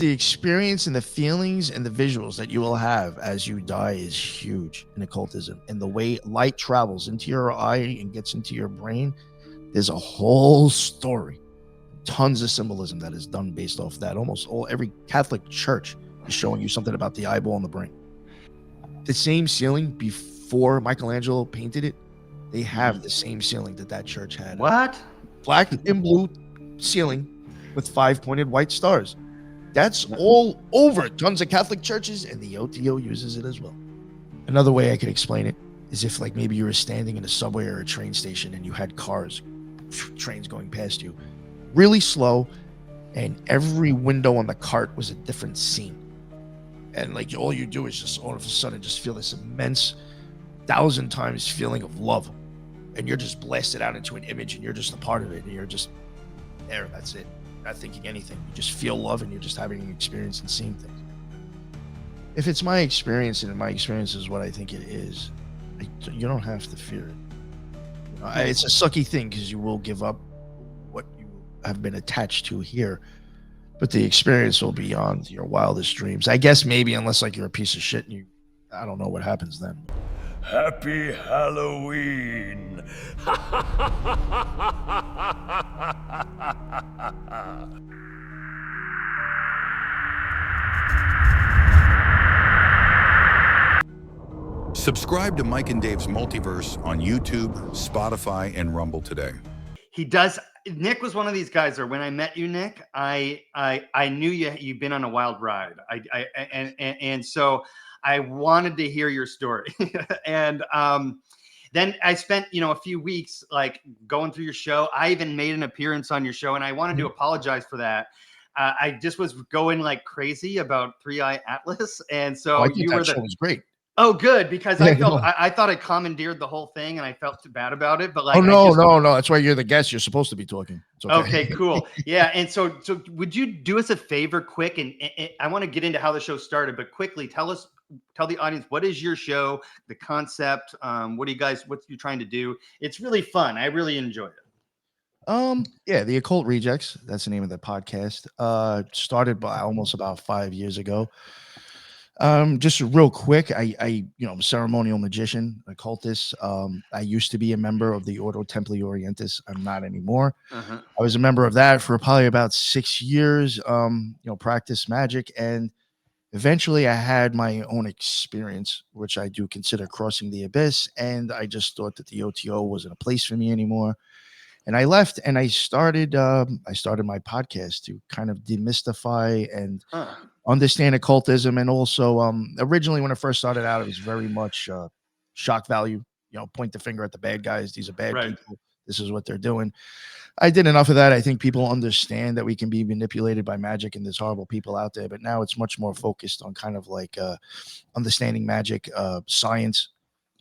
The experience and the feelings and the visuals that you will have as you die is huge in occultism. And the way light travels into your eye and gets into your brain, there's a whole story, tons of symbolism that is done based off that. Almost every Catholic church is showing you something about the eyeball and the brain. The same ceiling before Michelangelo painted it, they have the same ceiling that church had. What? Black and blue ceiling with 5 pointed white stars. That's all over tons of Catholic churches, and the OTO uses it as well. Another way I could explain it is if, like, maybe you were standing in a subway or a train station and you had cars, trains going past you, really slow, and every window on the cart was a different scene. And, like, all you do is just all of a sudden just feel this immense 1,000 times feeling of love. And you're just blasted out into an image, and you're just a part of it, and you're just there. That's it. Not thinking anything. You just feel love, and you're just having an experience and seeing things. If it's my experience, and my experience is what I think it is, you don't have to fear it. It's a sucky thing because you will give up what you have been attached to here, but the experience will be beyond your wildest dreams. I guess maybe unless, like, you're a piece of shit and I don't know what happens then. Happy Halloween! Subscribe to Mike and Dave's Multiverse on YouTube, Spotify, and Rumble today. He does. Nick was one of these guys, or when I met you, Nick, I knew you've been on a wild ride. And so I wanted to hear your story. And then I spent, a few weeks like going through your show. I even made an appearance on your show, and I wanted to apologize for that. I just was going like crazy about Three Eye Atlas, and so I think that show was great. Oh, good, because I thought I commandeered the whole thing, and I felt too bad about it. But like, no, that's why you're the guest. You're supposed to be talking. It's okay, cool, yeah. And so would you do us a favor, quick? And I want to get into how the show started, but quickly tell the audience, what is your show, the concept, what you're trying to do? It's really fun. I really enjoy it. Yeah, the Occult Rejects. That's the name of the podcast. Started by almost about 5 years ago. Just real quick, I'm a ceremonial magician, occultist. I used to be a member of the Ordo Templi Orientis. I'm not anymore. I was a member of that for probably about 6 years. Practiced magic, and eventually I had my own experience, which I do consider crossing the abyss. And I just thought that the OTO wasn't a place for me anymore. And I left, and I started my podcast to kind of demystify and understand occultism. And also, originally when I first started out, it was very much shock value. Point the finger at the bad guys. These are bad people. This is what they're doing. I did enough of that. I think people understand that we can be manipulated by magic, and there's horrible people out there. But now it's much more focused on kind of like understanding magic, science,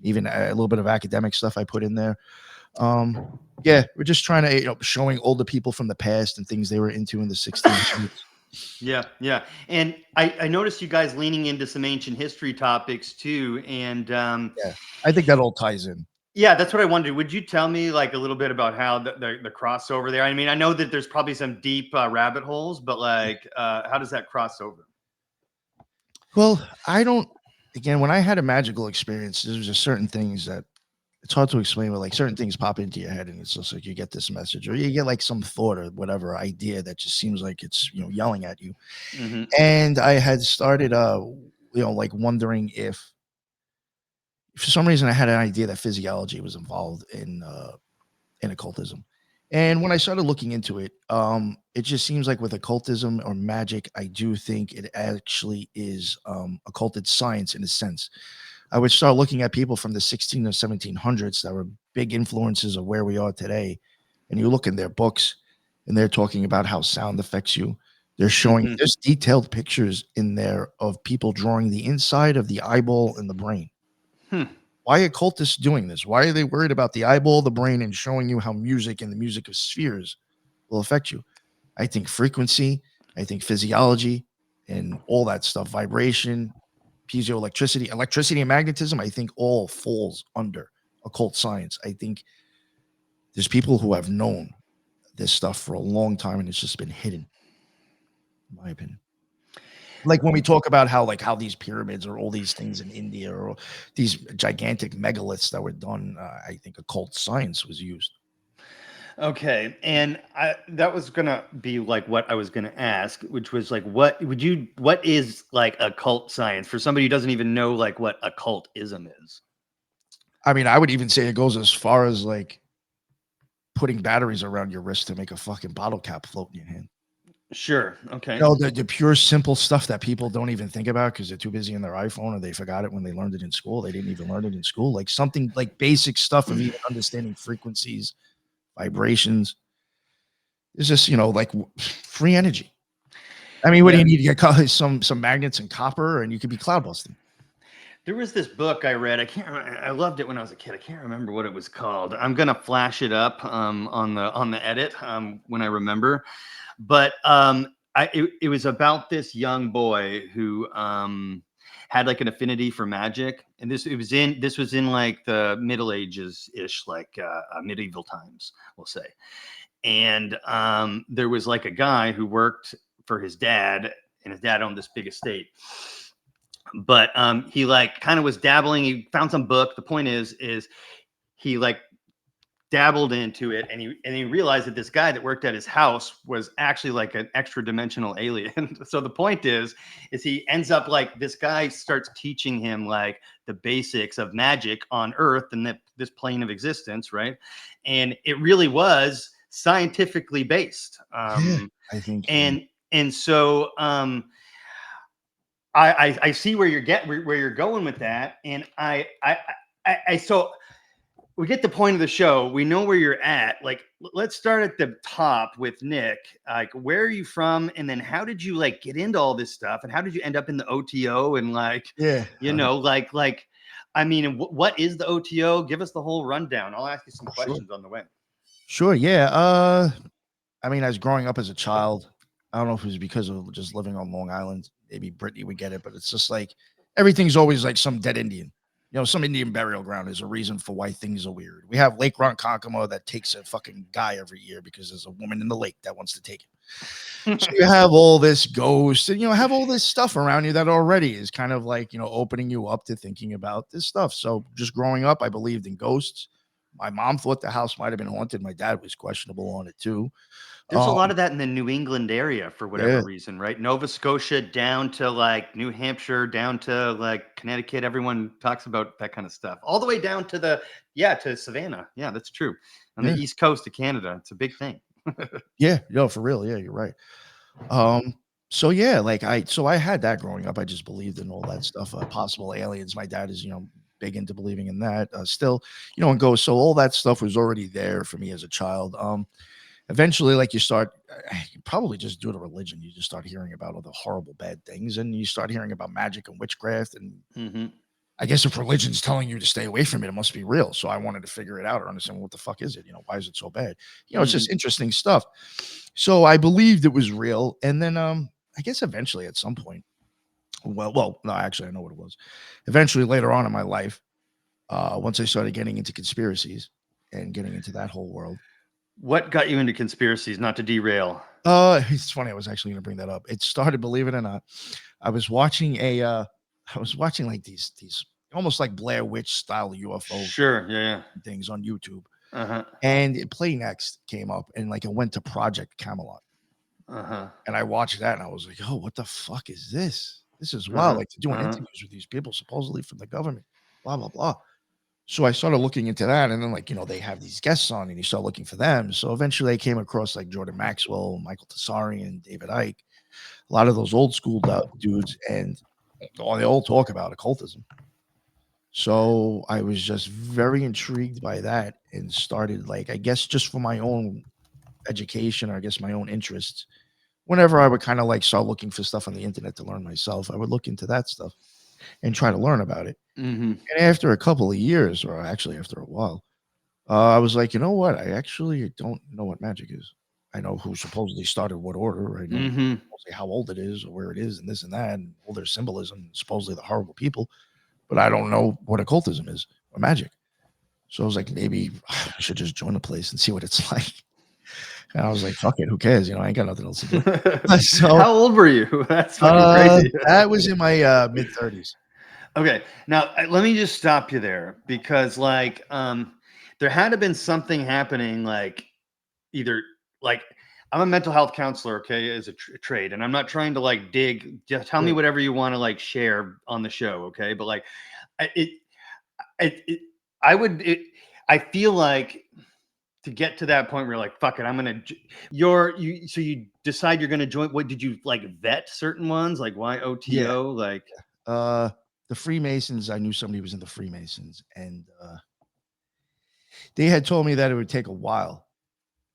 even a little bit of academic stuff I put in there. Yeah, we're just trying to showing older people from the past and things they were into in the 1600s. Yeah. And I noticed you guys leaning into some ancient history topics too. And yeah, I think that all ties in. Yeah, that's what I wondered. Would you tell me like a little bit about how the crossover there? I mean, I know that there's probably some deep rabbit holes, but like, how does that cross over? Well, again, when I had a magical experience, there's just certain things that it's hard to explain, but like certain things pop into your head, and it's just like you get this message, or you get like some thought or whatever idea that just seems like it's yelling at you. And I had started like wondering if for some reason I had an idea that physiology was involved in occultism. And when I started looking into it, it just seems like with occultism or magic, I do think it actually is occulted science in a sense. I would start looking at people from the 16 or 1700s that were big influences of where we are today. And you look in their books, and they're talking about how sound affects you. They're showing there's detailed pictures in there of people drawing the inside of the eyeball and the brain. Why are occultists doing this? Why are they worried about the eyeball, the brain, and showing you how music and the music of spheres will affect you? I think frequency, I think physiology, and all that stuff, vibration, piezoelectricity, electricity, and magnetism, I think all falls under occult science. I think there's people who have known this stuff for a long time, and it's just been hidden, in my opinion. Like when we talk about how these pyramids or all these things in India or these gigantic megaliths that were done, I think occult science was used. Okay, and that was gonna be like what I was gonna ask, which was like, what is like occult science for somebody who doesn't even know like what occultism is? I mean, I would even say it goes as far as like putting batteries around your wrist to make a fucking bottle cap float in your hand. Sure. Okay. You know, the pure simple stuff that people don't even think about because they're too busy in their iPhone or they forgot it when they learned it in school. They didn't even learn it in school. Like something like basic stuff of even understanding frequencies, vibrations. It's just, like free energy. I mean, what do Yeah. you need to get some magnets and copper and you could be cloud busting. There was this book I read. I can't remember. I loved it when I was a kid. I can't remember what it was called. I'm gonna flash it up on the edit when I remember. But it was about this young boy who had like an affinity for magic, and this was in like the Middle Ages ish, like medieval times, we'll say. And there was like a guy who worked for his dad, and his dad owned this big estate. But he like kind of was dabbling. He found some book. The point is he like dabbled into it, and he realized that this guy that worked at his house was actually like an extra dimensional alien. So the point is he ends up like this guy starts teaching him like the basics of magic on Earth and this plane of existence, right? And it really was scientifically based. Yeah, I think. And so I see where you're going with that, and so we get the point of the show. We know where you're at. Like, let's start at the top with Nick. Like, where are you from, and then how did you like get into all this stuff, and how did you end up in the OTO, and like, I mean, what is the OTO? Give us the whole rundown. I'll ask you some questions on the way. Sure. Yeah. I mean, as growing up as a child, I don't know if it was because of just living on Long Island. Maybe Brittany would get it, but it's just like everything's always like some dead Indian. Some Indian burial ground is a reason for why things are weird. We have Lake Ronkonkoma that takes a fucking guy every year because there's a woman in the lake that wants to take him. So you have all this ghosts and, have all this stuff around you that already is kind of like, opening you up to thinking about this stuff. So just growing up, I believed in ghosts. My mom thought the house might have been haunted. My dad was questionable on it too. There's a lot of that in the New England area for whatever reason, right? Nova Scotia down to like New Hampshire, down to like Connecticut. Everyone talks about that kind of stuff. All the way down to to Savannah. Yeah, that's true. On the East Coast of Canada, it's a big thing. Yeah, for real. Yeah, you're right. So yeah, I had that growing up. I just believed in all that stuff. Possible aliens. My dad is, big into believing in that. Still, and ghosts. So all that stuff was already there for me as a child. Eventually, like you probably just due to religion, you just start hearing about all the horrible bad things, and you start hearing about magic and witchcraft. And I guess if religion's telling you to stay away from it, it must be real. So I wanted to figure it out or understand what the fuck is it? Why is it so bad? It's just interesting stuff. So I believed it was real, and then I guess eventually at some point, well, no, actually I know what it was. Eventually, later on in my life, once I started getting into conspiracies and getting into that whole world. What got you into conspiracies? Not to derail. It's funny. I was actually going to bring that up. It started, believe it or not, I was watching like these almost like Blair Witch style UFO things on YouTube. And Play Next came up, and like it went to Project Camelot. And I watched that, and I was like, "Oh, what the fuck is this? This is wild!" Like to doing interviews with these people supposedly from the government, blah blah blah. So I started looking into that, and then they have these guests on, and you start looking for them. So eventually I came across like Jordan Maxwell, Michael Tessarian, David Icke, a lot of those old school dudes, and they all talk about occultism. So I was just very intrigued by that and started I guess just for my own education, or I guess my own interests. Whenever I would kind of start looking for stuff on the internet to learn myself, I would look into that stuff and try to learn about it. And after a couple of years, or actually after a while, I was like, you know what? I actually don't know what magic is. I know who supposedly started what order. I know supposedly how old it is, or where it is, and this and that, and all their symbolism, supposedly the horrible people. But I don't know what occultism is or magic. So I was like, maybe I should just join the place and see what it's like. And I was like, fuck it, who cares? I ain't got nothing else to do. So how old were you? That's fucking crazy. That was in my mid-30s. Okay, now let me just stop you there because like there had to been something happening like either like I'm a mental health counselor, okay, as a trade, and I'm not trying to like dig. Just tell me whatever you want to like share on the show, okay? But like, I feel like to get to that point where you're like, fuck it, I'm gonna. So you decide you're gonna join. What did you like vet certain ones? Like why OTO? Yeah. Like The Freemasons. I knew somebody was in the Freemasons, and they had told me that it would take a while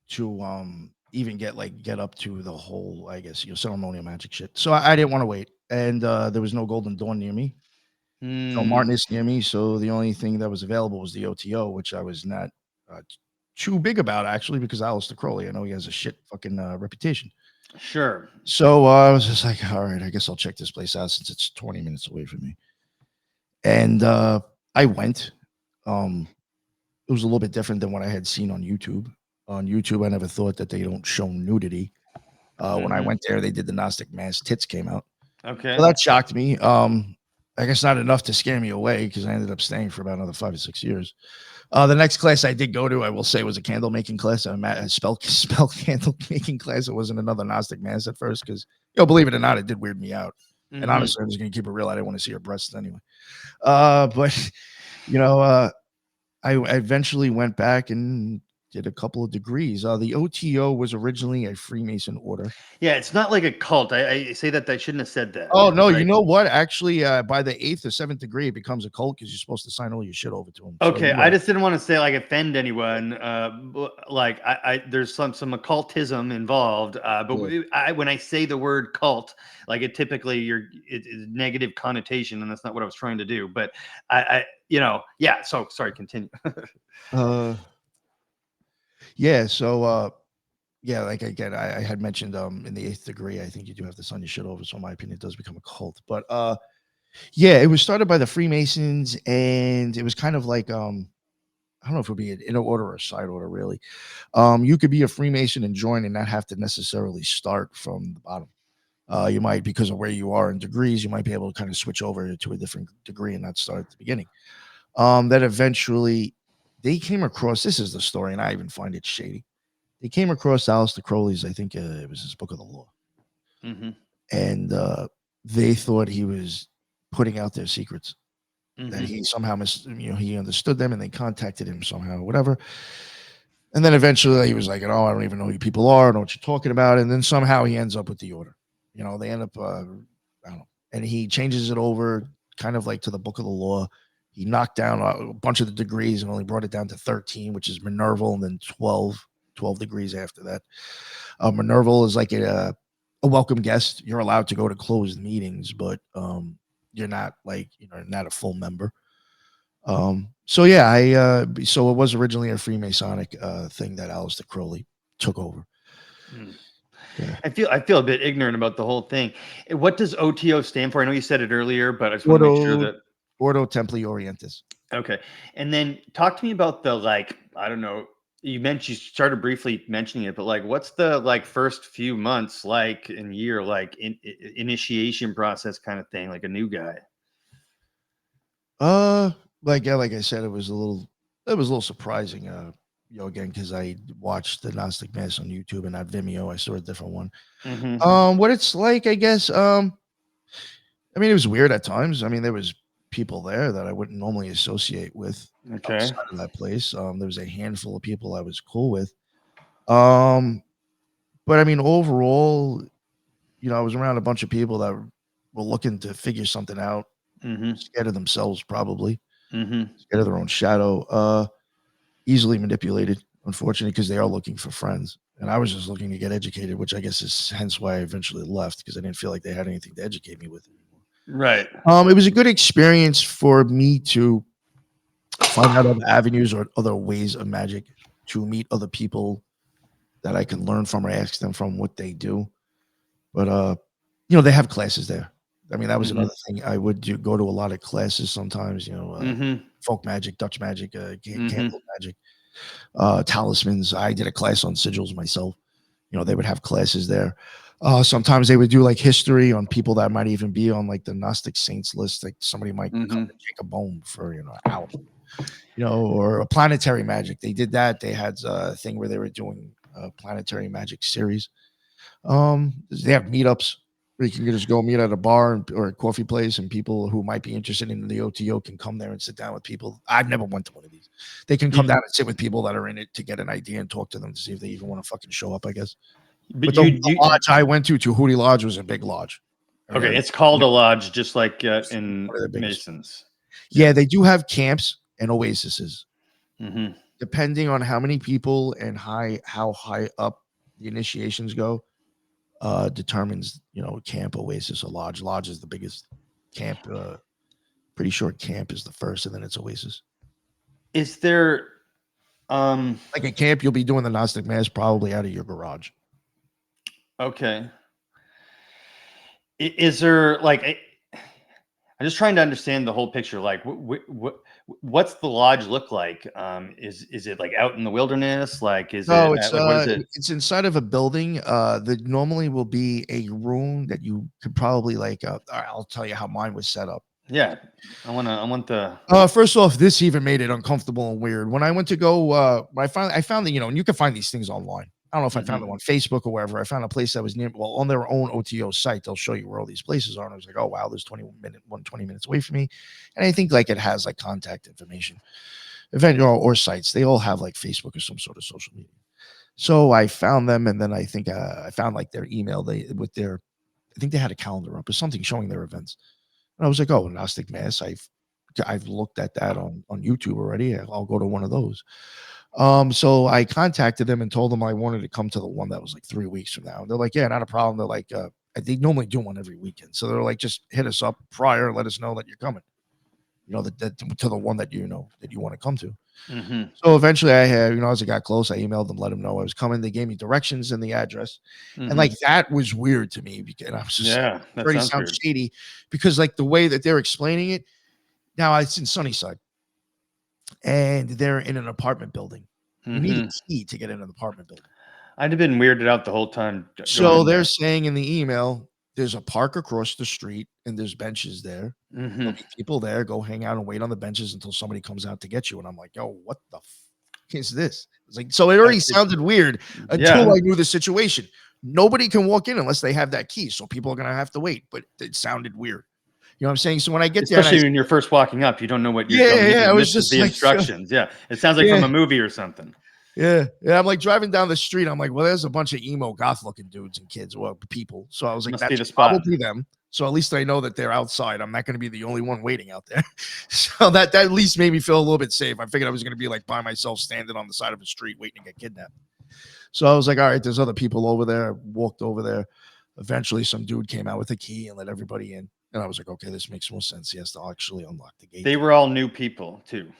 to even get up to the whole, I guess, ceremonial magic shit. So I didn't want to wait, and there was no Golden Dawn near me, no Martinist near me. So the only thing that was available was the OTO, which I was not too big about actually, because Aleister Crowley, I know he has a shit fucking reputation. Sure. So I was just like, all right, I guess I'll check this place out since it's 20 minutes away from me. And I went. It was a little bit different than what I had seen on YouTube. On YouTube, I never thought that they don't show nudity. When I went there, they did the Gnostic mass. Tits came out. Okay. So that shocked me. I guess not enough to scare me away because I ended up staying for about another 5 or 6 years. The next class I did go to, I will say, was a candle making class, a spell candle making class. It wasn't another Gnostic mass at first because, believe it or not, it did weird me out. And honestly, I'm just going to keep it real. I didn't want to see her breasts anyway. But, I eventually went back and did a couple of degrees. The OTO was originally a Freemason order. Yeah, it's not like a cult. I say that I shouldn't have said that. Oh no, you know what? Actually, by the 8th or 7th degree, it becomes a cult because you're supposed to sign all your shit over to them. Okay, So, I just didn't want to say like offend anyone. Like there's some occultism involved. But when I say the word cult, like it typically it's negative connotation, and that's not what I was trying to do. But yeah. So sorry, continue. Yeah. So yeah, like again, I had mentioned in the 8th degree, I think you do have to sign your shit over. So in my opinion, it does become a cult. But yeah, it was started by the Freemasons, and it was kind of like I don't know if it would be an inner order or a side order, really. You could be a Freemason and join and not have to necessarily start from the bottom. You might, because of where you are in degrees, you might be able to kind of switch over to a different degree and not start at the beginning. That eventually they came across, this is the story, and I even find it shady. They came across Aleister Crowley's, I think it was his Book of the Law. And they thought he was putting out their secrets, that he somehow he understood them, and they contacted him somehow, whatever. And then eventually he was like, oh, I don't even know who you people are. I don't know what you're talking about. And then somehow he ends up with the order. They end up, I don't know. And he changes it over kind of like to the Book of the Law. He knocked down a bunch of the degrees and only brought it down to 13, which is Minerval, and then 12 degrees after that. Minerval is like a welcome guest. You're allowed to go to closed meetings, but you're not like, not a full member. So yeah, so it was originally a Freemasonic thing that Aleister Crowley took over. Yeah. I feel a bit ignorant about the whole thing. What does OTO stand for? I know you said it earlier, but I just want to make sure that Ordo Templi Orientis. Okay. And then talk to me about the, like, I don't know, you started briefly mentioning it, but like, what's the like first few months, like in year, like initiation process kind of thing, like a new guy? Like I said, it was a little surprising, again, because I watched the Gnostic Mass on YouTube and not Vimeo. I saw a different one. What it's like, I guess, I mean, it was weird at times. I mean, there was people there that I wouldn't normally associate with outside of that place. There was a handful of people I was cool with. But I mean, overall, I was around a bunch of people that were looking to figure something out, scared of themselves, probably, scared of their own shadow, easily manipulated, unfortunately, because they are looking for friends. And I was just looking to get educated, which I guess is hence why I eventually left, because I didn't feel like they had anything to educate me with anymore. Right. It was a good experience for me to find out other avenues or other ways of magic, to meet other people that I can learn from or ask them from what they do. But they have classes there. I mean, that was another thing. I would go to a lot of classes sometimes, folk magic, Dutch magic, candle magic, talismans. I did a class on sigils myself. They would have classes there. Sometimes they would do like history on people that might even be on like the Gnostic saints list. Like somebody might come to Jacob Bone for an hour, or a planetary magic. They did that. They had a thing where they were doing a planetary magic series. They have meetups where you can just go meet at a bar or a coffee place, and people who might be interested in the OTO can come there and sit down with people. I've never went to one of these. They can come down and sit with people that are in it to get an idea and talk to them to see if they even want to fucking show up, I guess. But the lodge I went to Hootie Lodge, was a big lodge. Okay, it's called a lodge, just like in Masons. Yeah, they do have camps and oases. Mm-hmm. Depending on how many people and how high up the initiations go, determines, camp, oasis, or lodge. Lodge is the biggest. Camp, pretty sure camp is the first, and then it's oasis. Is there, like a camp, you'll be doing the Gnostic Mass probably out of your garage. Okay. Is there like, I'm just trying to understand the whole picture. Like, what's the lodge look like? Is it like out in the wilderness? Like, is no, it? It's what is it? It's inside of a building. There normally will be a room that you could probably like. I'll tell you how mine was set up. Yeah, I want the. First off, this even made it uncomfortable and weird. When I went to go, I found that, and you can find these things online. I don't know if I found them on Facebook or wherever. I found a place that was near, on their own OTO site. They'll show you where all these places are. And I was like, oh, wow, there's 20 minutes away from me. And I think like it has like contact information, or sites. They all have like Facebook or some sort of social media. So I found them. And then I think I found like their email. I think they had a calendar up or something showing their events. And I was like, oh, Gnostic Mass. I've looked at that on YouTube already. I'll go to one of those. So I contacted them and told them I wanted to come to the one that was like 3 weeks from now. And they're like, yeah, not a problem. They're like, they normally do one every weekend. So they're like, just hit us up prior and let us know that you're coming, that to the one that you want to come to. Mm-hmm. So eventually I had, as it got close, I emailed them, let them know I was coming. They gave me directions and the address. Mm-hmm. And like, that was weird to me because I was just, that sounds shady because like the way that they're explaining it now, it's in Sunnyside. And they're in an apartment building. You need a key to get in an apartment building. I'd have been weirded out the whole time. So they're saying in the email, there's a park across the street and there's benches there. Mm-hmm. There'll be people there. Go hang out and wait on the benches until somebody comes out to get you. And I'm like, yo, what the is this? It's like, so it already sounded weird until I knew the situation. Nobody can walk in unless they have that key. So people are going to have to wait. But it sounded weird. You know what I'm saying? So when I get there, especially when you're first walking up, you don't know what you're doing. Yeah, I was just the like, instructions. Yeah, it sounds like from a movie or something. Yeah. I'm like driving down the street. I'm like, well, there's a bunch of emo goth looking dudes and kids, people. So I was like, that's probably them. So at least I know that they're outside. I'm not going to be the only one waiting out there. So that at least made me feel a little bit safe. I figured I was going to be like by myself standing on the side of a street waiting to get kidnapped. So I was like, all right, there's other people over there. I walked over there. Eventually some dude came out with a key and let everybody in. And I was like, okay, this makes more sense. He has to actually unlock the gate. They were all new people too.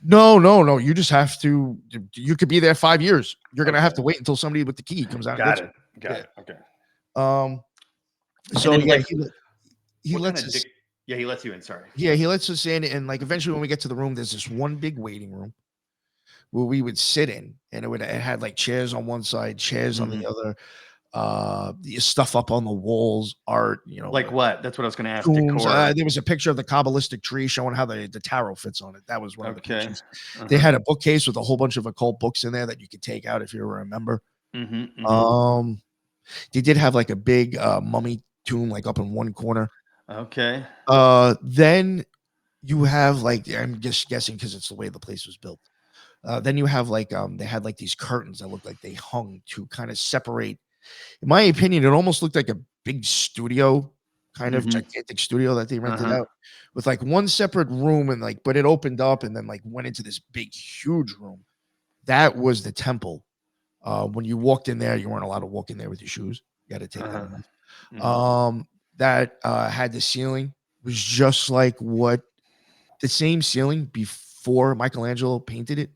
No. You just have to. You could be there 5 years. You're gonna have to wait until somebody with the key comes out. Got it. Okay. So yeah, he lets us. He lets you in. Sorry. Yeah, he lets us in, and like eventually when we get to the room, there's this one big waiting room where we would sit in, and it had like chairs on one side, chairs on the other. Stuff up on the walls, art, like what? That's what I was going to ask. There was a picture of the Kabbalistic tree showing how the tarot fits on it. That was one of the pictures. They had a bookcase with a whole bunch of occult books in there that you could take out if you were a member. They did have like a big mummy tomb like up in one corner. Okay. Then you have like, I'm just guessing because it's the way the place was built. Then you have like they had like these curtains that looked like they hung to kind of separate. In my opinion, it almost looked like a big studio, kind of gigantic studio that they rented out with like one separate room and like, but it opened up and then like went into this big, huge room. That was the temple. When you walked in there, you weren't allowed to walk in there with your shoes. You got to take that off. That had the ceiling was just like what the same ceiling before Michelangelo painted it.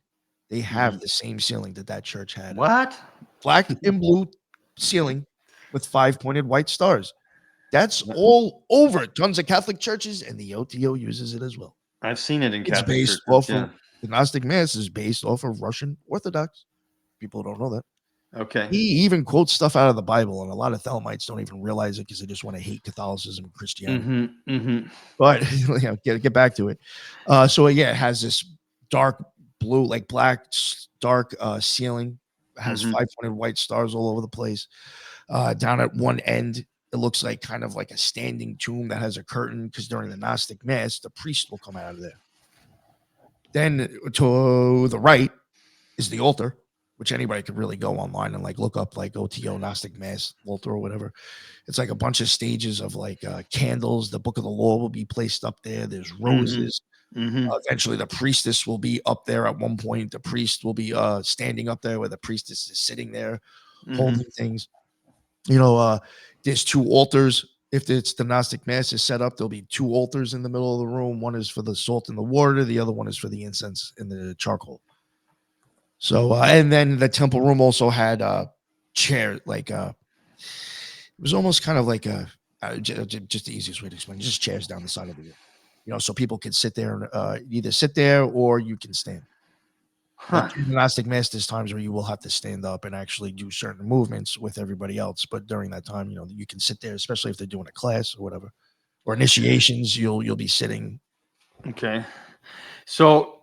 They have the same ceiling that church had. What? Black and blue ceiling with 5 pointed white stars. That's all over tons of Catholic churches, and the OTO uses it as well. I've seen it in Catholic churches. It's based off of the Gnostic Mass is based off of Russian Orthodox. People don't know that. Okay. He even quotes stuff out of the Bible, and a lot of Thelemites don't even realize it because they just want to hate Catholicism and Christianity. But get back to it. So yeah, it has this dark blue, like black, dark ceiling. It has 500 white stars all over the place. Down at one end, it looks like kind of like a standing tomb that has a curtain, because during the Gnostic Mass, the priest will come out of there. Then to the right is the altar, which anybody could really go online and like look up like OTO Gnostic Mass altar or whatever. It's like a bunch of stages of like candles. The Book of the Law will be placed up there. There's roses. Eventually, the priestess will be up there. At one point, the priest will be standing up there, where the priestess is sitting there holding things. There's 2 altars. If it's the Gnostic Mass is set up, there'll be 2 altars in the middle of the room. One is for the salt and the water. The other one is for the incense and the charcoal. So, and then the temple room also had chair, like it was almost kind of like just the easiest way to explain it, just chairs down the side of the room, so people could sit there and either sit there or you can stand. Like in the Gnostic Mass, there's times where you will have to stand up and actually do certain movements with everybody else. But during that time, you can sit there, especially if they're doing a class or whatever, or initiations, you'll be sitting. Okay. So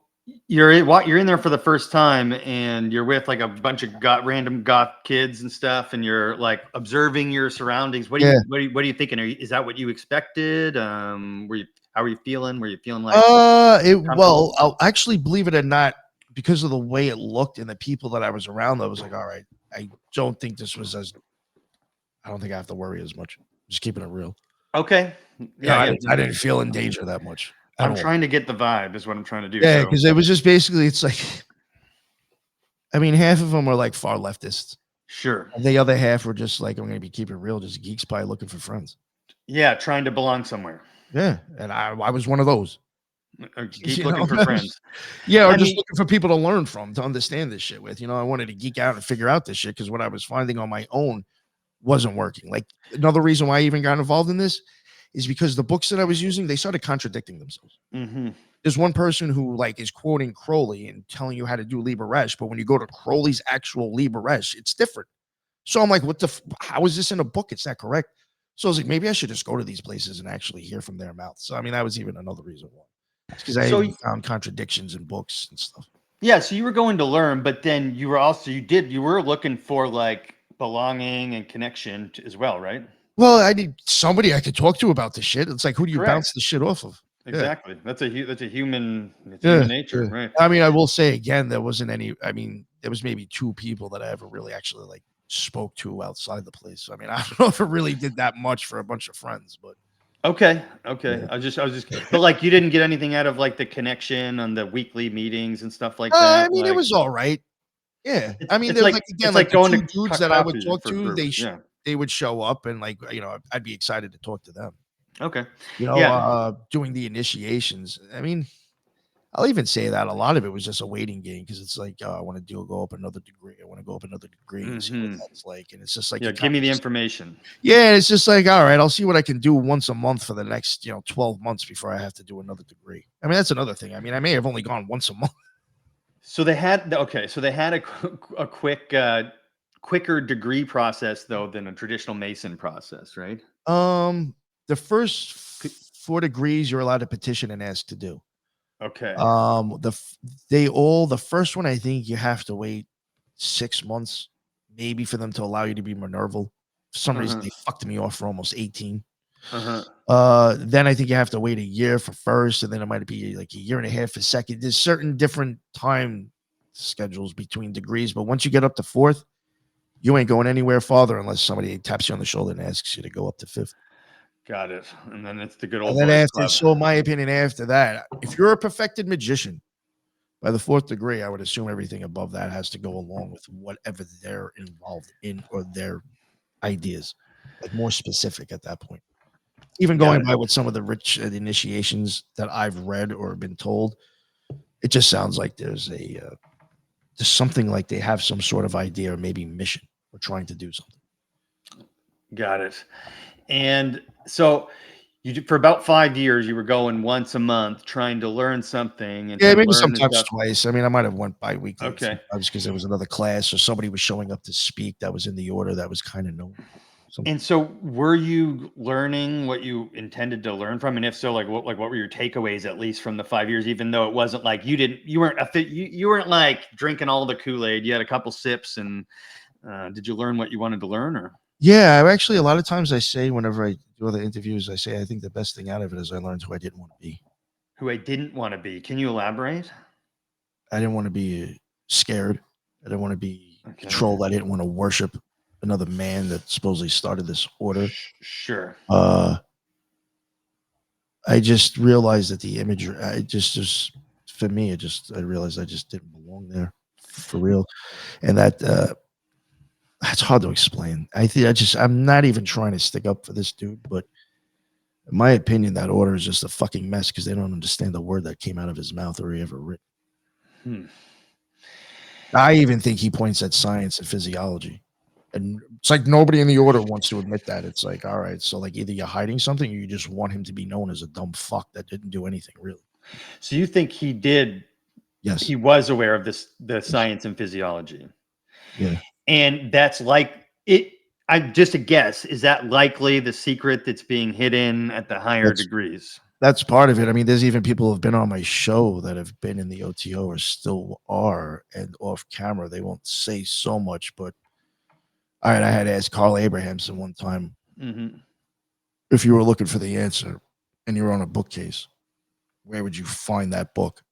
you're in there for the first time, and you're with like a bunch of random goth kids and stuff, and you're like observing your surroundings. What are you thinking? Is that what you expected? How were you feeling? Were you feeling like well, I'll actually, believe it or not, because of the way it looked and the people that I was around, I was like, all right, I don't think I don't think I have to worry as much. Just keeping it real. Okay. Yeah, I didn't feel in danger that much. I'm trying to get the vibe is what I'm trying to do. Yeah, because it was just basically, it's like, I mean, half of them are like far leftists. Sure. And the other half were just like, I'm going to be keeping it real, just geeks probably looking for friends. Yeah, trying to belong somewhere. Yeah, and I was one of those. Geek looking for friends. Yeah, or just looking for people to learn from, to understand this shit with. I wanted to geek out and figure out this shit, because what I was finding on my own wasn't working. Like, another reason why I even got involved in this is because the books that I was using, they started contradicting themselves. There's one person who like is quoting Crowley and telling you how to do Liber Resh, but when you go to Crowley's actual Liber Resh, it's different. So I'm like, how is this in a book? It's not correct. So I was like, maybe I should just go to these places and actually hear from their mouths. So I mean, that was even another reason why. It's because I found contradictions in books and stuff. Yeah, so you were going to learn, but then you were looking for like belonging and connection as well, right? Well, I need somebody I could talk to about this shit. It's like, who do you bounce the shit off of? Exactly. Yeah. That's a human nature, right? I mean, I will say again, there wasn't any. I mean, there was maybe 2 people that I ever really actually like spoke to outside the place. I mean, I don't know if it really did that much for a bunch of friends, but okay. Yeah. I was just, but like, you didn't get anything out of like the connection on the weekly meetings and stuff like that. I mean, it was all right. Yeah, I mean, it's there's like again, it's like going the to 2 dudes that I would coffee talk for to. groups, They would show up, and like, I'd be excited to talk to them. Okay. Doing the initiations. I mean, I'll even say that a lot of it was just a waiting game, because it's like, I want to go up another degree. I want to go up another degree and see what that's like. And it's just like, give me the information. Yeah, it's just like, all right, I'll see what I can do once a month for the next 12 months before I have to do another degree. I mean, that's another thing. I mean, I may have only gone once a month. So they had a quicker degree process though than a traditional Mason process, right? The first 4 degrees you're allowed to petition and ask to do. Okay. The first one, I think you have to wait 6 months, maybe, for them to allow you to be Minerval. For some reason, they fucked me off for almost 18. Then I think you have to wait a year for first, and then it might be like a year and a half for second. There's certain different time schedules between degrees, but once you get up to 4th, you ain't going anywhere farther unless somebody taps you on the shoulder and asks you to go up to 5th. Got it. And then it's the good old. And then so my opinion, after that, if you're a perfected magician, by the 4th degree, I would assume everything above that has to go along with whatever they're involved in or their ideas, like more specific at that point. Even going by with some of the rich initiations that I've read or been told, it just sounds like there's something like they have some sort of idea or maybe mission or trying to do something. Got it. And so For about 5 years, you were going once a month trying to learn something and Yeah, trying to maybe learn this sometimes stuff. twice. I mean, I might have went bi-weekly a few Okay. times because there was another class or somebody was showing up to speak that was in the order that was kind of known. And so were you learning what you intended to learn from? And if so, what were your takeaways, at least from the 5 years, even though it wasn't like you weren't like drinking all the Kool-Aid, you had a couple sips, and did you learn what you wanted to learn? Or Yeah, I actually, a lot of times I say whenever I do other interviews, I say I think the best thing out of it is I learned who I didn't want to be. who I didn't want to be? Can you elaborate? I didn't want to be scared. I didn't want to be Okay. controlled. I didn't want to worship another man that supposedly started this order. Sure. I just realized that the image, for me, I realized I just didn't belong there for real. And that's hard to explain. I'm not even trying to stick up for this dude, but in my opinion, that order is just a fucking mess because they don't understand the word that came out of his mouth or he ever written. I even think he points at science and physiology. And it's like nobody in the order wants to admit that. It's like, all right, so like either you're hiding something or you just want him to be known as a dumb fuck that didn't do anything really. So you think he did? Yes. He was aware of the science and physiology. Yeah. And that's like it. I'm just a guess. Is that likely the secret that's being hidden at the higher degrees? That's part of it. I mean, there's even people who have been on my show that have been in the OTO or still are, and off camera, they won't say so much. But all right, I had asked Carl Abrahamson one time if you were looking for the answer and you're on a bookcase, where would you find that book?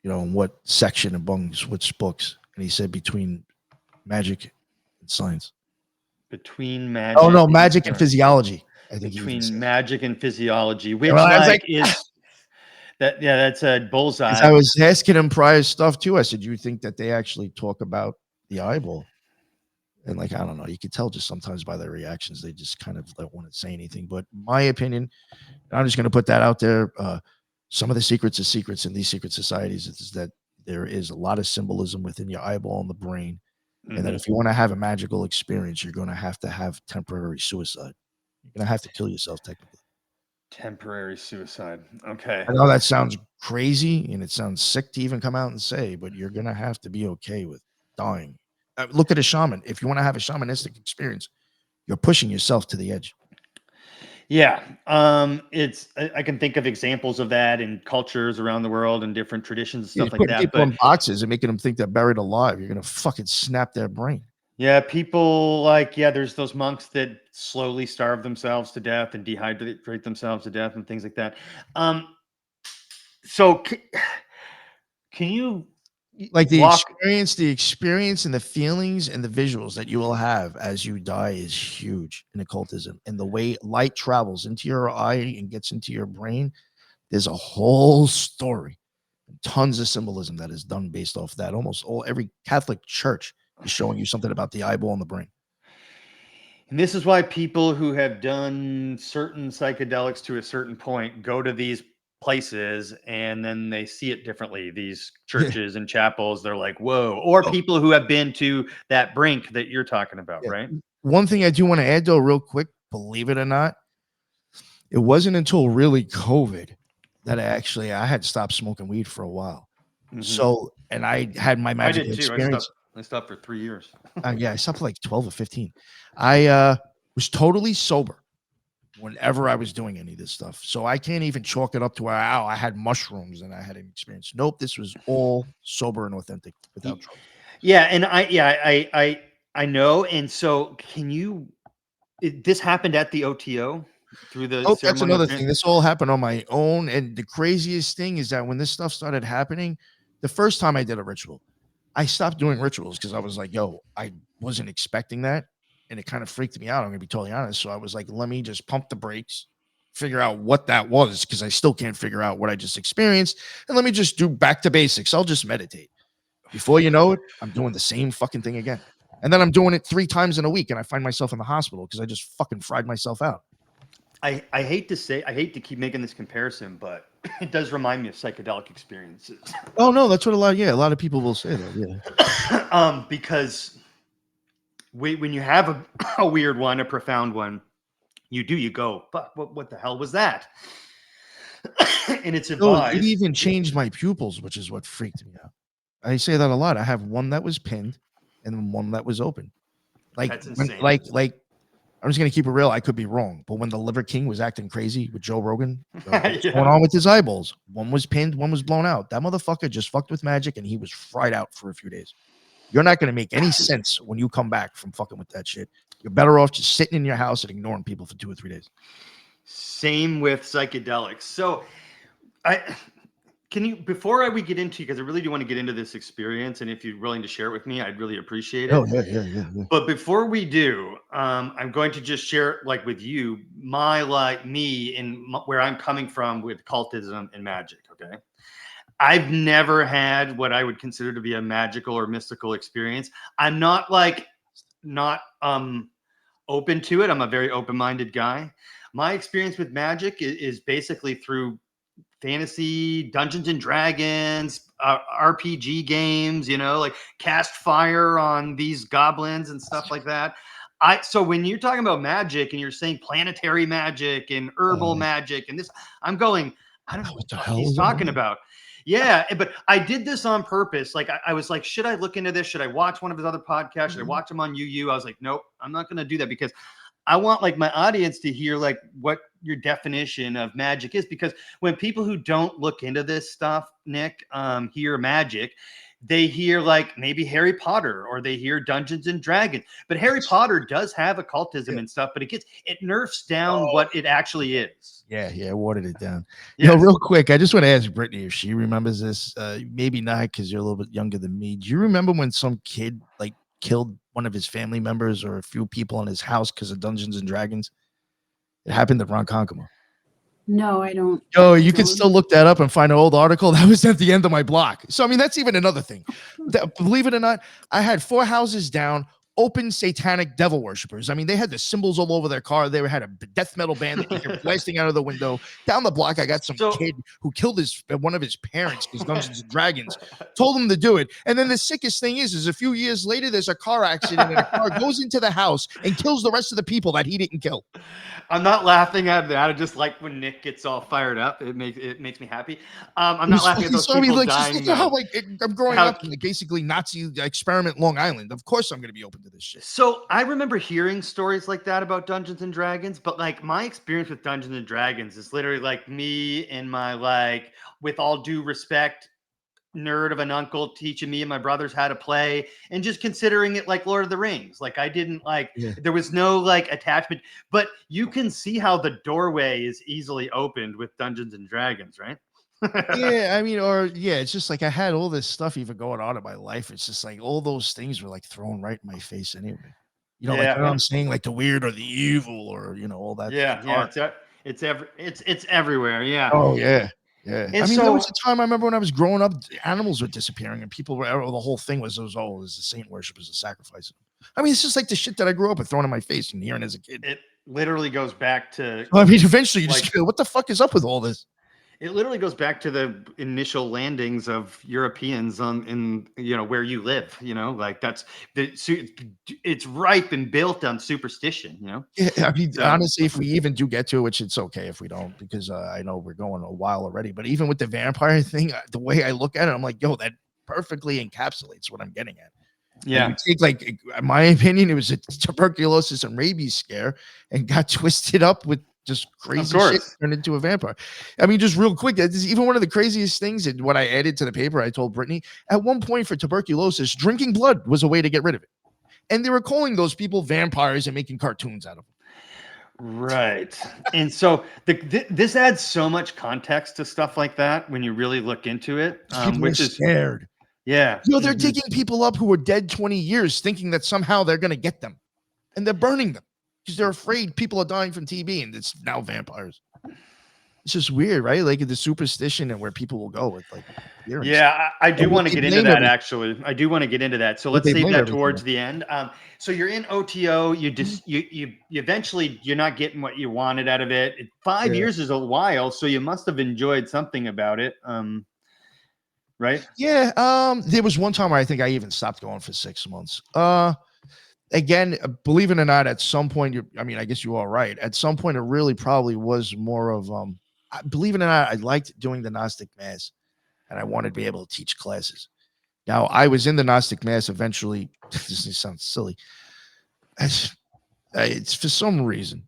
You know, in what section amongst which books? And he said between magic and science. Between magic. Oh no, magic and physiology. I think between magic and physiology, which is that? Yeah, that's a bullseye. I was asking him prior stuff too. I said, "You think that they actually talk about the eyeball?" And like, I don't know. You could tell just sometimes by their reactions, they just kind of don't want to say anything. But my opinion, I'm just going to put that out there. Some of the secrets of secrets in these secret societies is that there is a lot of symbolism within your eyeball and the brain. And that if you want to have a magical experience, you're going to have temporary suicide. You're going to have to kill yourself technically. Temporary suicide. Okay. I know that sounds crazy and it sounds sick to even come out and say, but you're going to have to be okay with dying. Look at a shaman. If you want to have a shamanistic experience, you're pushing yourself to the edge. Yeah. I can think of examples of that in cultures around the world and different traditions and stuff like that. People in boxes and making them think they're buried alive. You're going to fucking snap their brain. Yeah. People there's those monks that slowly starve themselves to death and dehydrate themselves to death and things like that. So can you like the experience and the feelings and the visuals that you will have as you die is huge in occultism. And the way light travels into your eye and gets into your brain, there's a whole story, tons of symbolism that is done based off that. Every Catholic church is showing you something about the eyeball and the brain. And this is why people who have done certain psychedelics to a certain point go to these places and then they see it differently. These churches and chapels, they're like, whoa. Or people who have been to that brink that you're talking about, right? One thing I do want to add though, real quick, believe it or not, it wasn't until really COVID that I had stopped smoking weed for a while. So, and I had my magical experience. I stopped for 3 years. I stopped for like 12 or 15. I was totally sober whenever I was doing any of this stuff. So I can't even chalk it up to where, I had mushrooms and I had an experience. Nope. This was all sober and authentic without drugs. Yeah. And I know. And so this happened at the OTO through the that's another thing. This all happened on my own. And the craziest thing is that when this stuff started happening, the first time I did a ritual, I stopped doing rituals because I was like, I wasn't expecting that. And it kind of freaked me out. I'm going to be totally honest. So I was like, let me just pump the brakes, figure out what that was, because I still can't figure out what I just experienced. And let me just do back to basics. I'll just meditate. Before you know it, I'm doing the same fucking thing again. And then I'm doing it 3 times in a week. And I find myself in the hospital because I just fucking fried myself out. I hate to keep making this comparison, but it does remind me of psychedelic experiences. Oh no, that's what a lot of people will say that. Yeah. Because when you have a weird one, a profound one, you do, you go, fuck, what the hell was that? And it's No, advised. it even changed my pupils, which is what freaked me out. I say that a lot. I have one that was pinned and one that was open. Like, That's when, insane. like I'm just gonna keep it real. I could be wrong, but when the Liver King was acting crazy with Joe Rogan, what's Yeah. going on with his eyeballs? One was pinned, one was blown out. That motherfucker just fucked with magic, and he was fried out for a few days. You're not gonna make any sense when you come back from fucking with that shit. You're better off just sitting in your house and ignoring people for 2 or 3 days. Same with psychedelics. So can you, before we get into, because I really do want to get into this experience, and if you're willing to share it with me, I'd really appreciate it. Oh yeah. But before we do, I'm going to just share, like, with you, my, like, me and where I'm coming from with occultism and magic. Okay, I've never had what I would consider to be a magical or mystical experience. I'm not open to it. I'm a very open-minded guy. My experience with magic is basically through fantasy, Dungeons and Dragons, RPG games, like cast fire on these goblins and stuff like that. So when you're talking about magic and you're saying planetary magic and herbal magic and this, I'm going, I don't know what the hell he's talking about. Yeah, but I did this on purpose. Like, I was like, should I look into this? Should I watch one of his other podcasts? Should I watch him on UU? I was like, nope, I'm not going to do that, because I want, like, my audience to hear, like, what your definition of magic is, because when people who don't look into this stuff, Nick, hear magic, they hear, like, maybe Harry Potter, or they hear Dungeons and Dragons. But Harry Potter does have occultism and stuff, but it nerfs down what it actually is. Yeah, watered it down. Yes. Real quick, I just want to ask Brittany if she remembers this. Maybe not, because you're a little bit younger than me. Do you remember when some kid, like, killed one of his family members or a few people in his house because of Dungeons and Dragons? It happened at Ronkonkoma. No, I don't. Oh, you can still look that up and find an old article. That was at the end of my block. So, I mean, that's even another thing. Believe it or not, I had 4 houses down, open satanic devil worshippers. I mean, they had the symbols all over their car. They had a death metal band that came blasting out of the window. Down the block, I got some kid who killed one of his parents because Dungeons and Dragons told him to do it. And then the sickest thing is a few years later, there's a car accident and a car goes into the house and kills the rest of the people that he didn't kill. I'm not laughing at that. I just like when Nick gets all fired up. It makes me happy. I'm not laughing at those people dying. I'm growing up in, like, basically Nazi experiment Long Island. Of course, I'm going to be open to this shit. So I remember hearing stories like that about Dungeons and Dragons, but, like, my experience with Dungeons and Dragons is literally like me and my, like, with all due respect, nerd of an uncle teaching me and my brothers how to play, and just considering it like Lord of the Rings. Like, I didn't there was no, like, attachment, but you can see how the doorway is easily opened with Dungeons and Dragons, right? Yeah, I mean, it's just like I had all this stuff even going on in my life. It's just like all those things were, like, thrown right in my face anyway. Like, you know what I'm saying, like the weird or the evil, or all that. Yeah, it's everywhere. Yeah. Oh yeah. Yeah, and I mean, so, there was a time I remember when I was growing up, animals were disappearing, and people were. The whole thing was the saint worship, as a sacrifice. I mean, it's just like the shit that I grew up with, thrown in my face and hearing as a kid. It literally goes back to. I mean, eventually, you just go, what the fuck is up with all this? It literally goes back to the initial landings of Europeans in where you live. Like, it's ripe and built on superstition. Yeah, I mean, honestly, if we even do get to it, which it's okay if we don't, because I know we're going a while already. But even with the vampire thing, the way I look at it, I'm like, yo, that perfectly encapsulates what I'm getting at. Yeah, you take, like, in my opinion, it was a tuberculosis and rabies scare, and got twisted up with just crazy shit, turned into a vampire. I mean, just real quick, this is even one of the craziest things. And what I added to the paper, I told Brittany, at one point for tuberculosis, drinking blood was a way to get rid of it, and they were calling those people vampires and making cartoons out of them. Right. And so this adds so much context to stuff like that when you really look into it, which is scared. Yeah. They're digging people up who were dead 20 years, thinking that somehow they're going to get them, and they're burning them because they're afraid people are dying from TB, and it's now vampires. It's just weird, right? Like the superstition and where people will go with, like, yeah, I do want to get into that. Actually, I do want to get into that. So let's save that towards the end. So you're in OTO. You just you eventually, you're not getting what you wanted out of it. 5 years is a while, so you must have enjoyed something about it. Right? Yeah. There was one time where I think I even stopped going for 6 months. again, believe it or not, at some point, I mean, I guess you are right. At some point, it really probably was more of, believe it or not, I liked doing the Gnostic Mass, and I wanted to be able to teach classes. Now, I was in the Gnostic Mass eventually. This sounds silly. It's for some reason.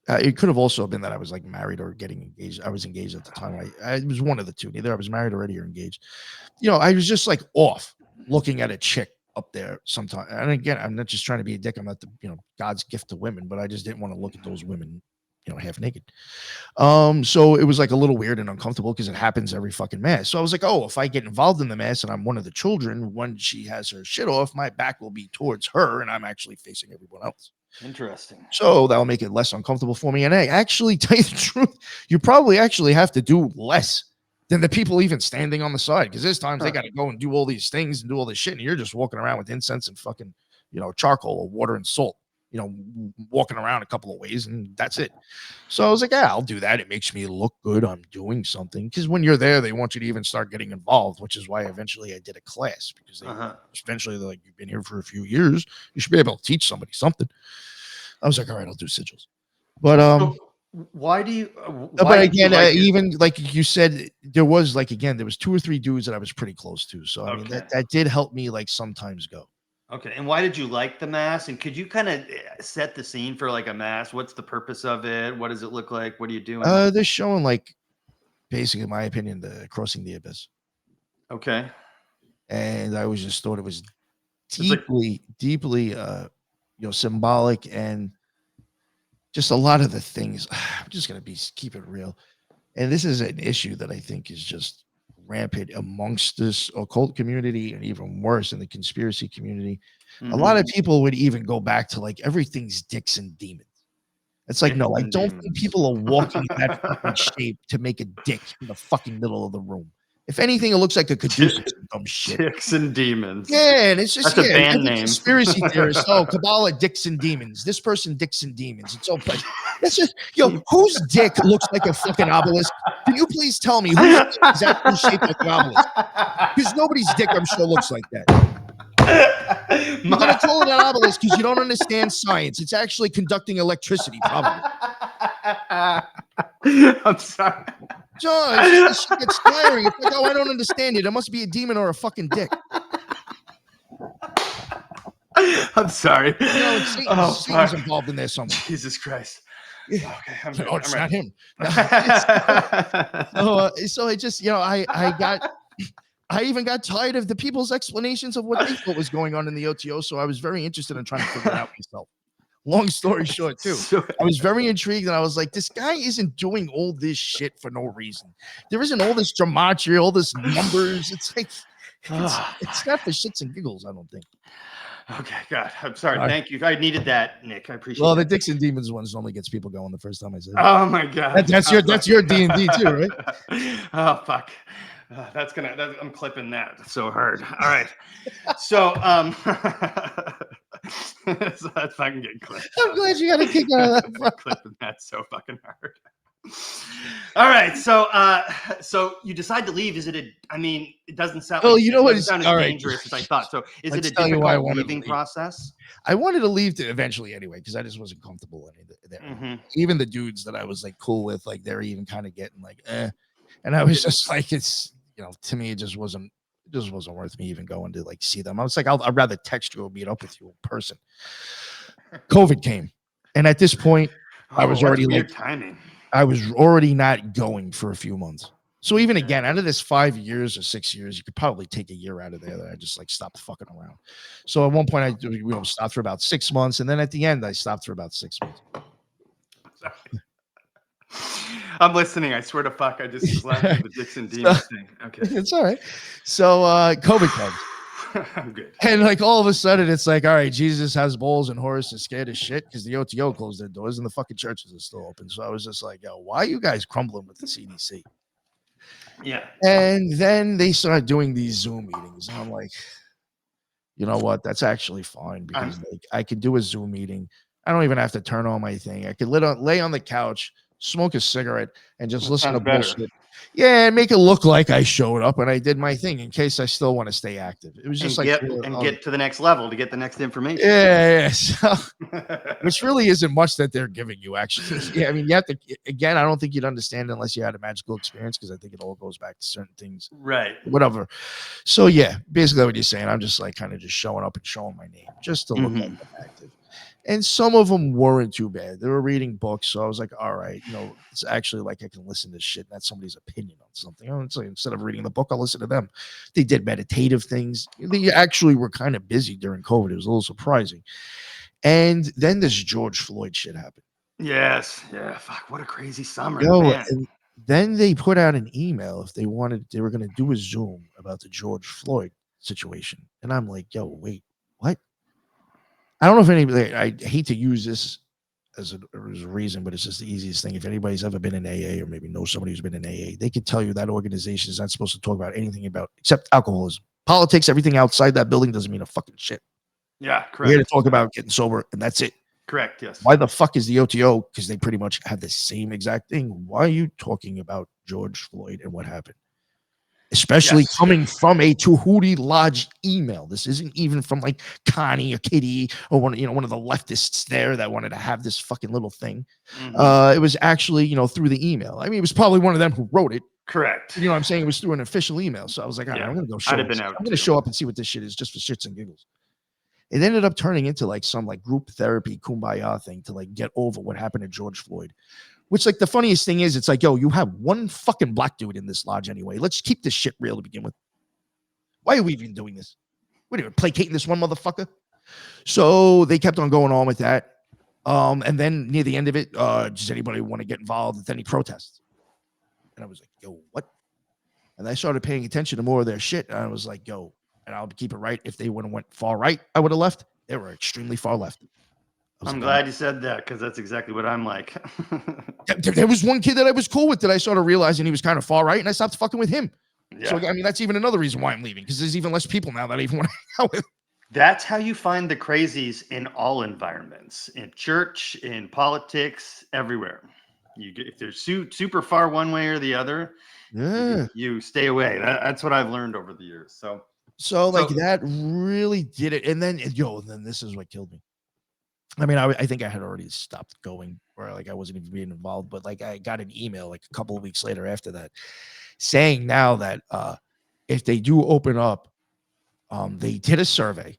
It could have also been that I was like married or getting engaged. I was engaged at the time. It was one of the two. Either I was married already or engaged. You know, I was just like off looking at a chick up there sometime. And again, I'm not just trying to be a dick. I'm not the, you know, God's gift to women, but I just didn't want to look at those women, you know, half naked. So it was like a little weird and uncomfortable because it happens every fucking mass. So I was like, oh, if I get involved in the mass and I'm one of the children, when she has her shit off, my back will be towards her and I'm actually facing everyone else. Interesting. So that'll make it less uncomfortable for me. And I actually tell you the truth, you probably actually have to do less than the people even standing on the side, because there's times they got to go and do all these things and do all this shit, and you're just walking around with incense and fucking, you know, charcoal or water and salt, you know, walking around a couple of ways, and that's it. So I was like, yeah, I'll do that. It makes me look good. I'm doing something, because when you're there, they want you to even start getting involved, which is why eventually I did a class, because they eventually they're like, you've been here for a few years, you should be able to teach somebody something. I was like, all right, I'll do sigils. But why do you? But again, even like you said, there was like, again, there was 2 or 3 dudes that I was pretty close to. So I mean, that did help me like sometimes go. Okay, and why did you like the mass? And could you kind of set the scene for like a mass? What's the purpose of it? What does it look like? What are you doing? They're showing, like, basically, in my opinion, the crossing the abyss. Okay. And I always just thought it was deeply, you know, symbolic, and just a lot of the things. I'm just gonna keep it real, and this is an issue that I think is just rampant amongst this occult community, and even worse in the conspiracy community. A lot of people would even go back to like, everything's dicks and demons. It's like, no, I don't think people are walking in that fucking shape to make a dick in the fucking middle of the room. If anything, it looks like a caduceus or some shit. Dicks and demons. Yeah, and it's just That's a band name. Conspiracy theorists. Oh, Kabbalah, dicks and demons. This person, dicks and demons. It's all. It's just, yo, whose dick looks like a fucking obelisk? Can you please tell me whose dick is actually shaped like an obelisk? Because nobody's dick, I'm sure, looks like that. You're gonna call it an obelisk because you don't understand science. It's actually conducting electricity, probably. I'm sorry. John, it's just, it's tiring. It's like, oh, I don't understand it. It must be a demon or a fucking dick. I'm sorry. You know, Satan's involved in there somewhere. Jesus Christ. Yeah. Okay, it's not him. So I just, you know, I even got tired of the people's explanations of what they thought was going on in the OTO. So I was very interested in trying to figure it out myself. Long story short, too, I was very intrigued, and I was like, this guy isn't doing all this shit for no reason. There isn't all this gematria, all this numbers. It's like, it's not for shits and giggles, I don't think. Okay, God, I'm sorry. Thank you. I needed that, Nick. I appreciate it. Well, the Dicks and Demons ones normally gets people going the first time I say it. Oh, my God. That's your D&D, too, right? Oh, fuck. I'm clipping that so hard. All right. So, so that's fucking getting clipped. I'm glad you got a kick out of that. Clipping that so fucking hard. All right. So you decide to leave. I mean, it doesn't sound. Well, you know what? It doesn't sound as dangerous as I thought. So is it a difficult leaving process? I wanted to leave eventually anyway, because I just wasn't comfortable there. Even the dudes that I was like cool with, like they're even kind of getting like, and I was just like, it's, you know, to me, it just wasn't worth me even going to like see them. I was like, I'd rather text you or meet up with you in person. COVID came, and at this point, I was already like, timing. I was already not going for a few months. So even again, out of this 5 years or 6 years, you could probably take a year out of there that I just like stopped fucking around. So at one point, I stopped for about 6 months, and then at the end, I stopped for about 6 months. Sorry. I'm listening. I swear to fuck. I just laughed at the Dicks and Demons thing. Okay. It's all right. So COVID comes. I'm good. And like all of a sudden, it's like, all right, Jesus has balls and Horace is scared as shit because the OTO closed their doors and the fucking churches are still open. So I was just like, yo, why are you guys crumbling with the CDC? Yeah. And then they started doing these Zoom meetings. And I'm like, you know what? That's actually fine, because like I could do a Zoom meeting. I don't even have to turn on my thing. I could lay on the couch, smoke a cigarette, and just That listen to sounds better. bullshit. Yeah, and make it look like I showed up and I did my thing in case I still want to stay active. It was just And like get to the next level to get the next information. yeah. So, which really isn't much that they're giving you, actually. Yeah, I mean, you have to. Again, I don't think you'd understand unless you had a magical experience, because I think it all goes back to certain things, Right. whatever. So yeah, basically what you're saying, I'm just like kind of just showing up and showing my name just to look like I'm active. And some of them weren't too bad. They were reading books, so I was like, all right, it's actually like I can listen to shit. That's somebody's opinion on something. It's like, instead of reading the book, I'll listen to them. They did meditative things. They actually were kind of busy during COVID. It was a little surprising. And then this George Floyd shit happened. Yes. Yeah. Fuck. What a crazy summer. Man. And then they put out an email if they were going to do a Zoom about the George Floyd situation. And I'm like, yo, wait, what? I don't know if anybody, I hate to use this as a reason, but it's just the easiest thing. If anybody's ever been in AA or maybe knows somebody who's been in AA, they can tell you that organization is not supposed to talk about anything except alcoholism. Politics, everything outside that building doesn't mean a fucking shit. Yeah, We're correct. here to talk about getting sober, and that's it. Correct, yes. Why the fuck is the OTO? Because they pretty much have the same exact thing. Why are you talking about George Floyd and what happened? Especially coming from a Tahuti Lodge email. This isn't even from like Connie or Kitty or one of the leftists there that wanted to have this fucking little thing. It was actually, through the email. I mean, it was probably one of them who wrote it. Correct. You know what I'm saying? It was through an official email. So I was like, all right, I'm going to go show up. I'm going to show up and see what this shit is just for shits and giggles. It ended up turning into like some like group therapy kumbaya thing to like get over what happened to George Floyd. Which, like, the funniest thing is, it's like, yo, you have one fucking black dude in this lodge anyway. Let's keep this shit real to begin with. Why are we even doing this? What are you placating this one motherfucker? So they kept on going on with that. And then near the end of it, does anybody want to get involved with any protests? And I was like, yo, what? And I started paying attention to more of their shit. And I was like, yo, and I'll keep it right. If they would have went far right, I would have left. They were extremely far left. I'm glad you said that, because that's exactly what I'm like. There was one kid that I was cool with that I started realizing he was kind of far right, and I stopped fucking with him. Yeah. So, I mean, that's even another reason why I'm leaving, because there's even less people now that I even want to hang out with. That's how you find the crazies in all environments, in church, in politics, everywhere. If they're super far one way or the other, you stay away. That's what I've learned over the years. So like that really did it. And then, then this is what killed me. I mean, I think I had already stopped going, or like I wasn't even being involved, but like I got an email like a couple of weeks later after that saying now that if they do open up, they did a survey,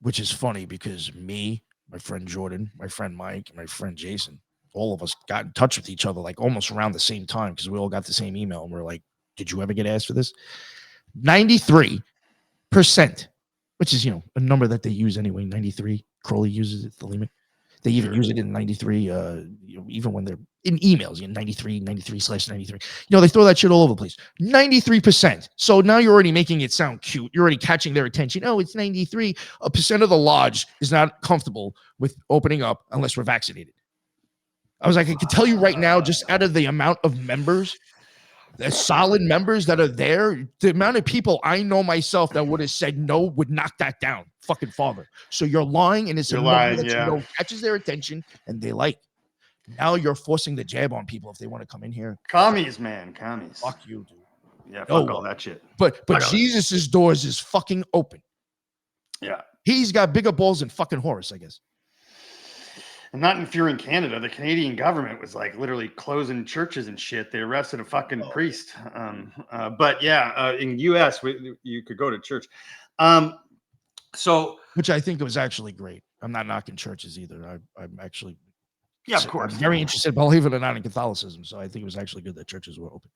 which is funny because me, my friend Jordan, my friend Mike, and my friend Jason, all of us got in touch with each other like almost around the same time because we all got the same email and we're like, did you ever get asked for this? 93%, which is, a number that they use anyway, 93. Crowley uses it, the limit. They even use it in 93, even when they're in emails, 93/93. They throw that shit all over the place. 93%. So now you're already making it sound cute. You're already catching their attention. Oh, it's 93%. Of the lodge is not comfortable with opening up unless we're vaccinated. I was like, I can tell you right now, just out of the amount of members, the solid members that are there, the amount of people I know myself that would have said no would knock that down fucking farther. So you're lying, and it's a number that catches their attention and they like. Now you're forcing the jab on people if they want to come in here. Commies, man, commies. Fuck you, dude. Yeah, fuck all that shit. But Jesus's doors is fucking open. Yeah. He's got bigger balls than fucking Horus, I guess. And not if you're in Canada, the Canadian government was like literally closing churches and shit. They arrested a fucking priest. But yeah, in US, you could go to church. Which I think was actually great. I'm not knocking churches either. I'm actually, of course, I'm very interested, believe it or not, in Catholicism. So I think it was actually good that churches were open.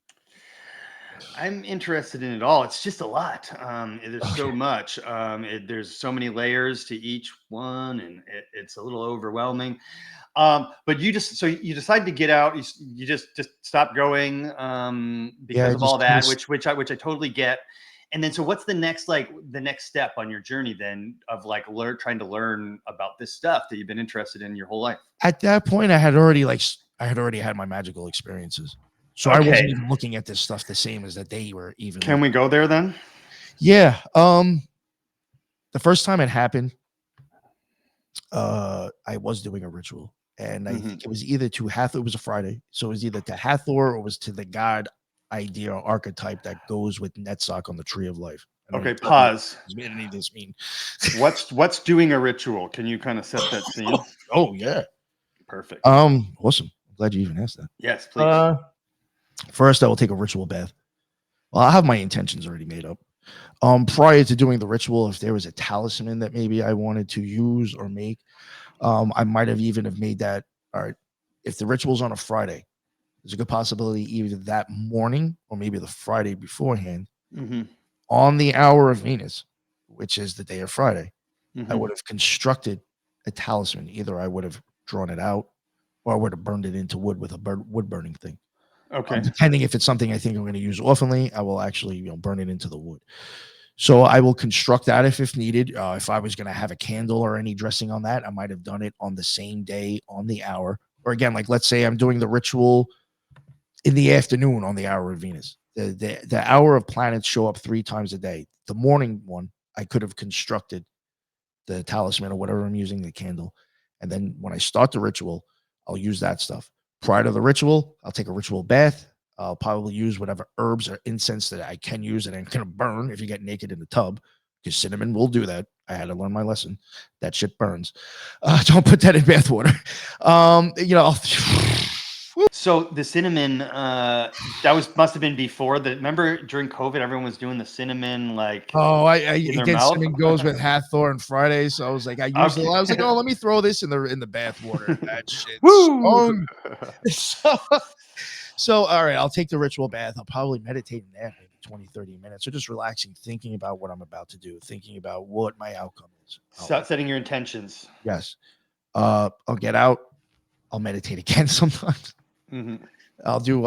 I'm interested in it all. It's just a lot. There's so much. There's so many layers to each one, and it's a little overwhelming. But you decide to get out. You just stop going because of all that, which I totally get. And then, so what's the next step on your journey then of like trying to learn about this stuff that you've been interested in your whole life? At that point, I had already had my magical experiences. So I wasn't even looking at this stuff the same as that they were even. Can we go there then? Yeah. The first time it happened, I was doing a ritual. And I think it was either to Hathor. It was a Friday, so it was either to Hathor or it was to the god idea or archetype that goes with Netzach on the Tree of Life. Okay, pause. What does any of this mean? What's doing a ritual? Can you kind of set that scene? Oh yeah, Perfect. awesome. I'm glad you even asked that. Yes, please. First, I will take a ritual bath. Well, I have my intentions already made up. Prior to doing the ritual, if there was a talisman that maybe I wanted to use or make, I might have even have made that. All right, if the ritual's on a Friday, there's a good possibility either that morning or maybe the Friday beforehand, on the hour of Venus, which is the day of Friday, I would have constructed a talisman. Either I would have drawn it out or I would have burned it into wood with a wood burning thing. Okay. Depending if it's something I think I'm going to use oftenly, I will actually burn it into the wood. So I will construct that if needed. If I was going to have a candle or any dressing on that, I might have done it on the same day on the hour. Or again, like let's say I'm doing the ritual in the afternoon on the hour of Venus. The hour of planets show up 3 times a day. The morning one, I could have constructed the talisman or whatever I'm using, the candle. And then when I start the ritual, I'll use that stuff. Prior to the ritual, I'll take a ritual bath. I'll probably use whatever herbs or incense that I can use and I'm going to burn if you get naked in the tub, because cinnamon will do that. I had to learn my lesson. That shit burns. Don't put that in bath water. So the cinnamon, that must have been before the. Remember during COVID, everyone was doing the cinnamon like. Oh, in their mouth? cinnamon goes with Hathor and Friday, so I was like, I was like, oh, let me throw this in the bath water. That shit. Woo! So all right, I'll take the ritual bath. I'll probably meditate in there maybe 20, 30 minutes, or just relaxing, thinking about what I'm about to do, thinking about what my outcome is. Setting your intentions. Yes. I'll get out. I'll meditate again sometimes. I'll do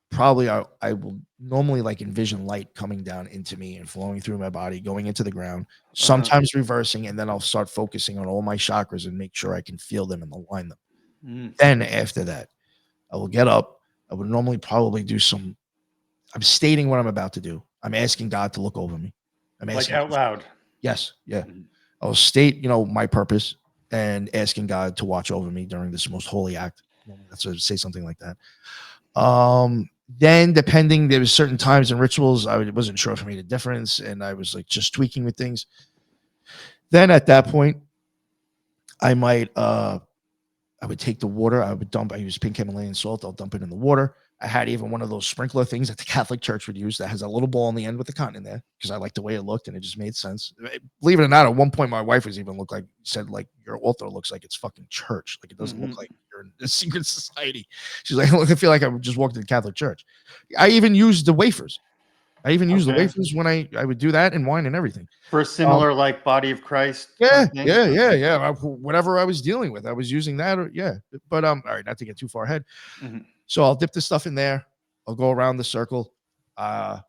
probably I will normally like envision light coming down into me and flowing through my body, going into the ground, sometimes reversing, and then I'll start focusing on all my chakras and make sure I can feel them and align them. Then after that, I will get up. I would normally probably do I'm stating what I'm about to do. I'm asking God to look over me. I'm asking like out loud. Yes. Yeah. I'll state, my purpose and asking God to watch over me during this most holy act. That's what say something like that. Then depending, there was certain times and rituals I wasn't sure if I made a difference, and I was like just tweaking with things. Then at that point, I might I would take the water. I use pink Himalayan salt. I'll dump it in the water. I had even one of those sprinkler things that the Catholic Church would use that has a little ball on the end with the cotton in there because I liked the way it looked and it just made sense. Believe it or not, at one point my wife was even said your altar looks like it's fucking church. Like it doesn't look like you're in a secret society. She's like, I feel like I just walked in the Catholic Church. I even used the wafers. Used the wafers when I would do that and wine and everything. For a similar like body of Christ. Yeah. Whatever I was dealing with, I was using that. But all right, not to get too far ahead. So I'll dip the stuff in there. I'll go around the circle. Oh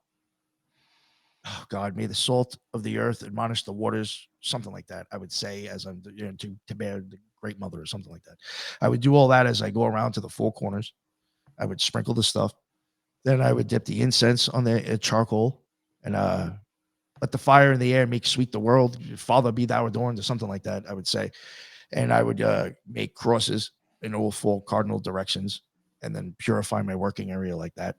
God, may the salt of the earth admonish the waters, something like that. I would say as I'm to bear the great mother or something like that. I would do all that as I go around to the 4 corners. I would sprinkle the stuff. Then I would dip the incense on the charcoal and let the fire in the air make sweet the world. Father, be thou adorned, or something like that, I would say. And I would make crosses in all 4 cardinal directions and then purify my working area like that.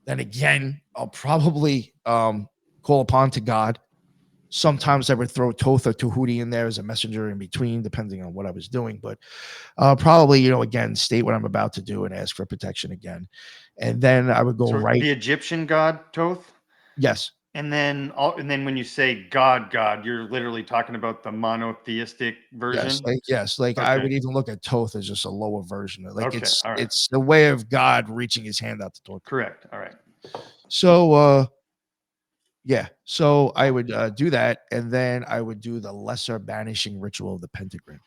Then again, I'll probably call upon to God. Sometimes I would throw Toth or Tahuti in there as a messenger in between, depending on what I was doing. But probably, again, state what I'm about to do and ask for protection again. And then I would go right. The Egyptian god Toth? Yes. And then when you say God, you're literally talking about the monotheistic version? Yes. Okay. I would even look at Toth as just a lower version. Right. It's the way of God reaching his hand out to Toth. Correct. All right. So, so I would do that, and then I would do the lesser banishing ritual of the pentagram.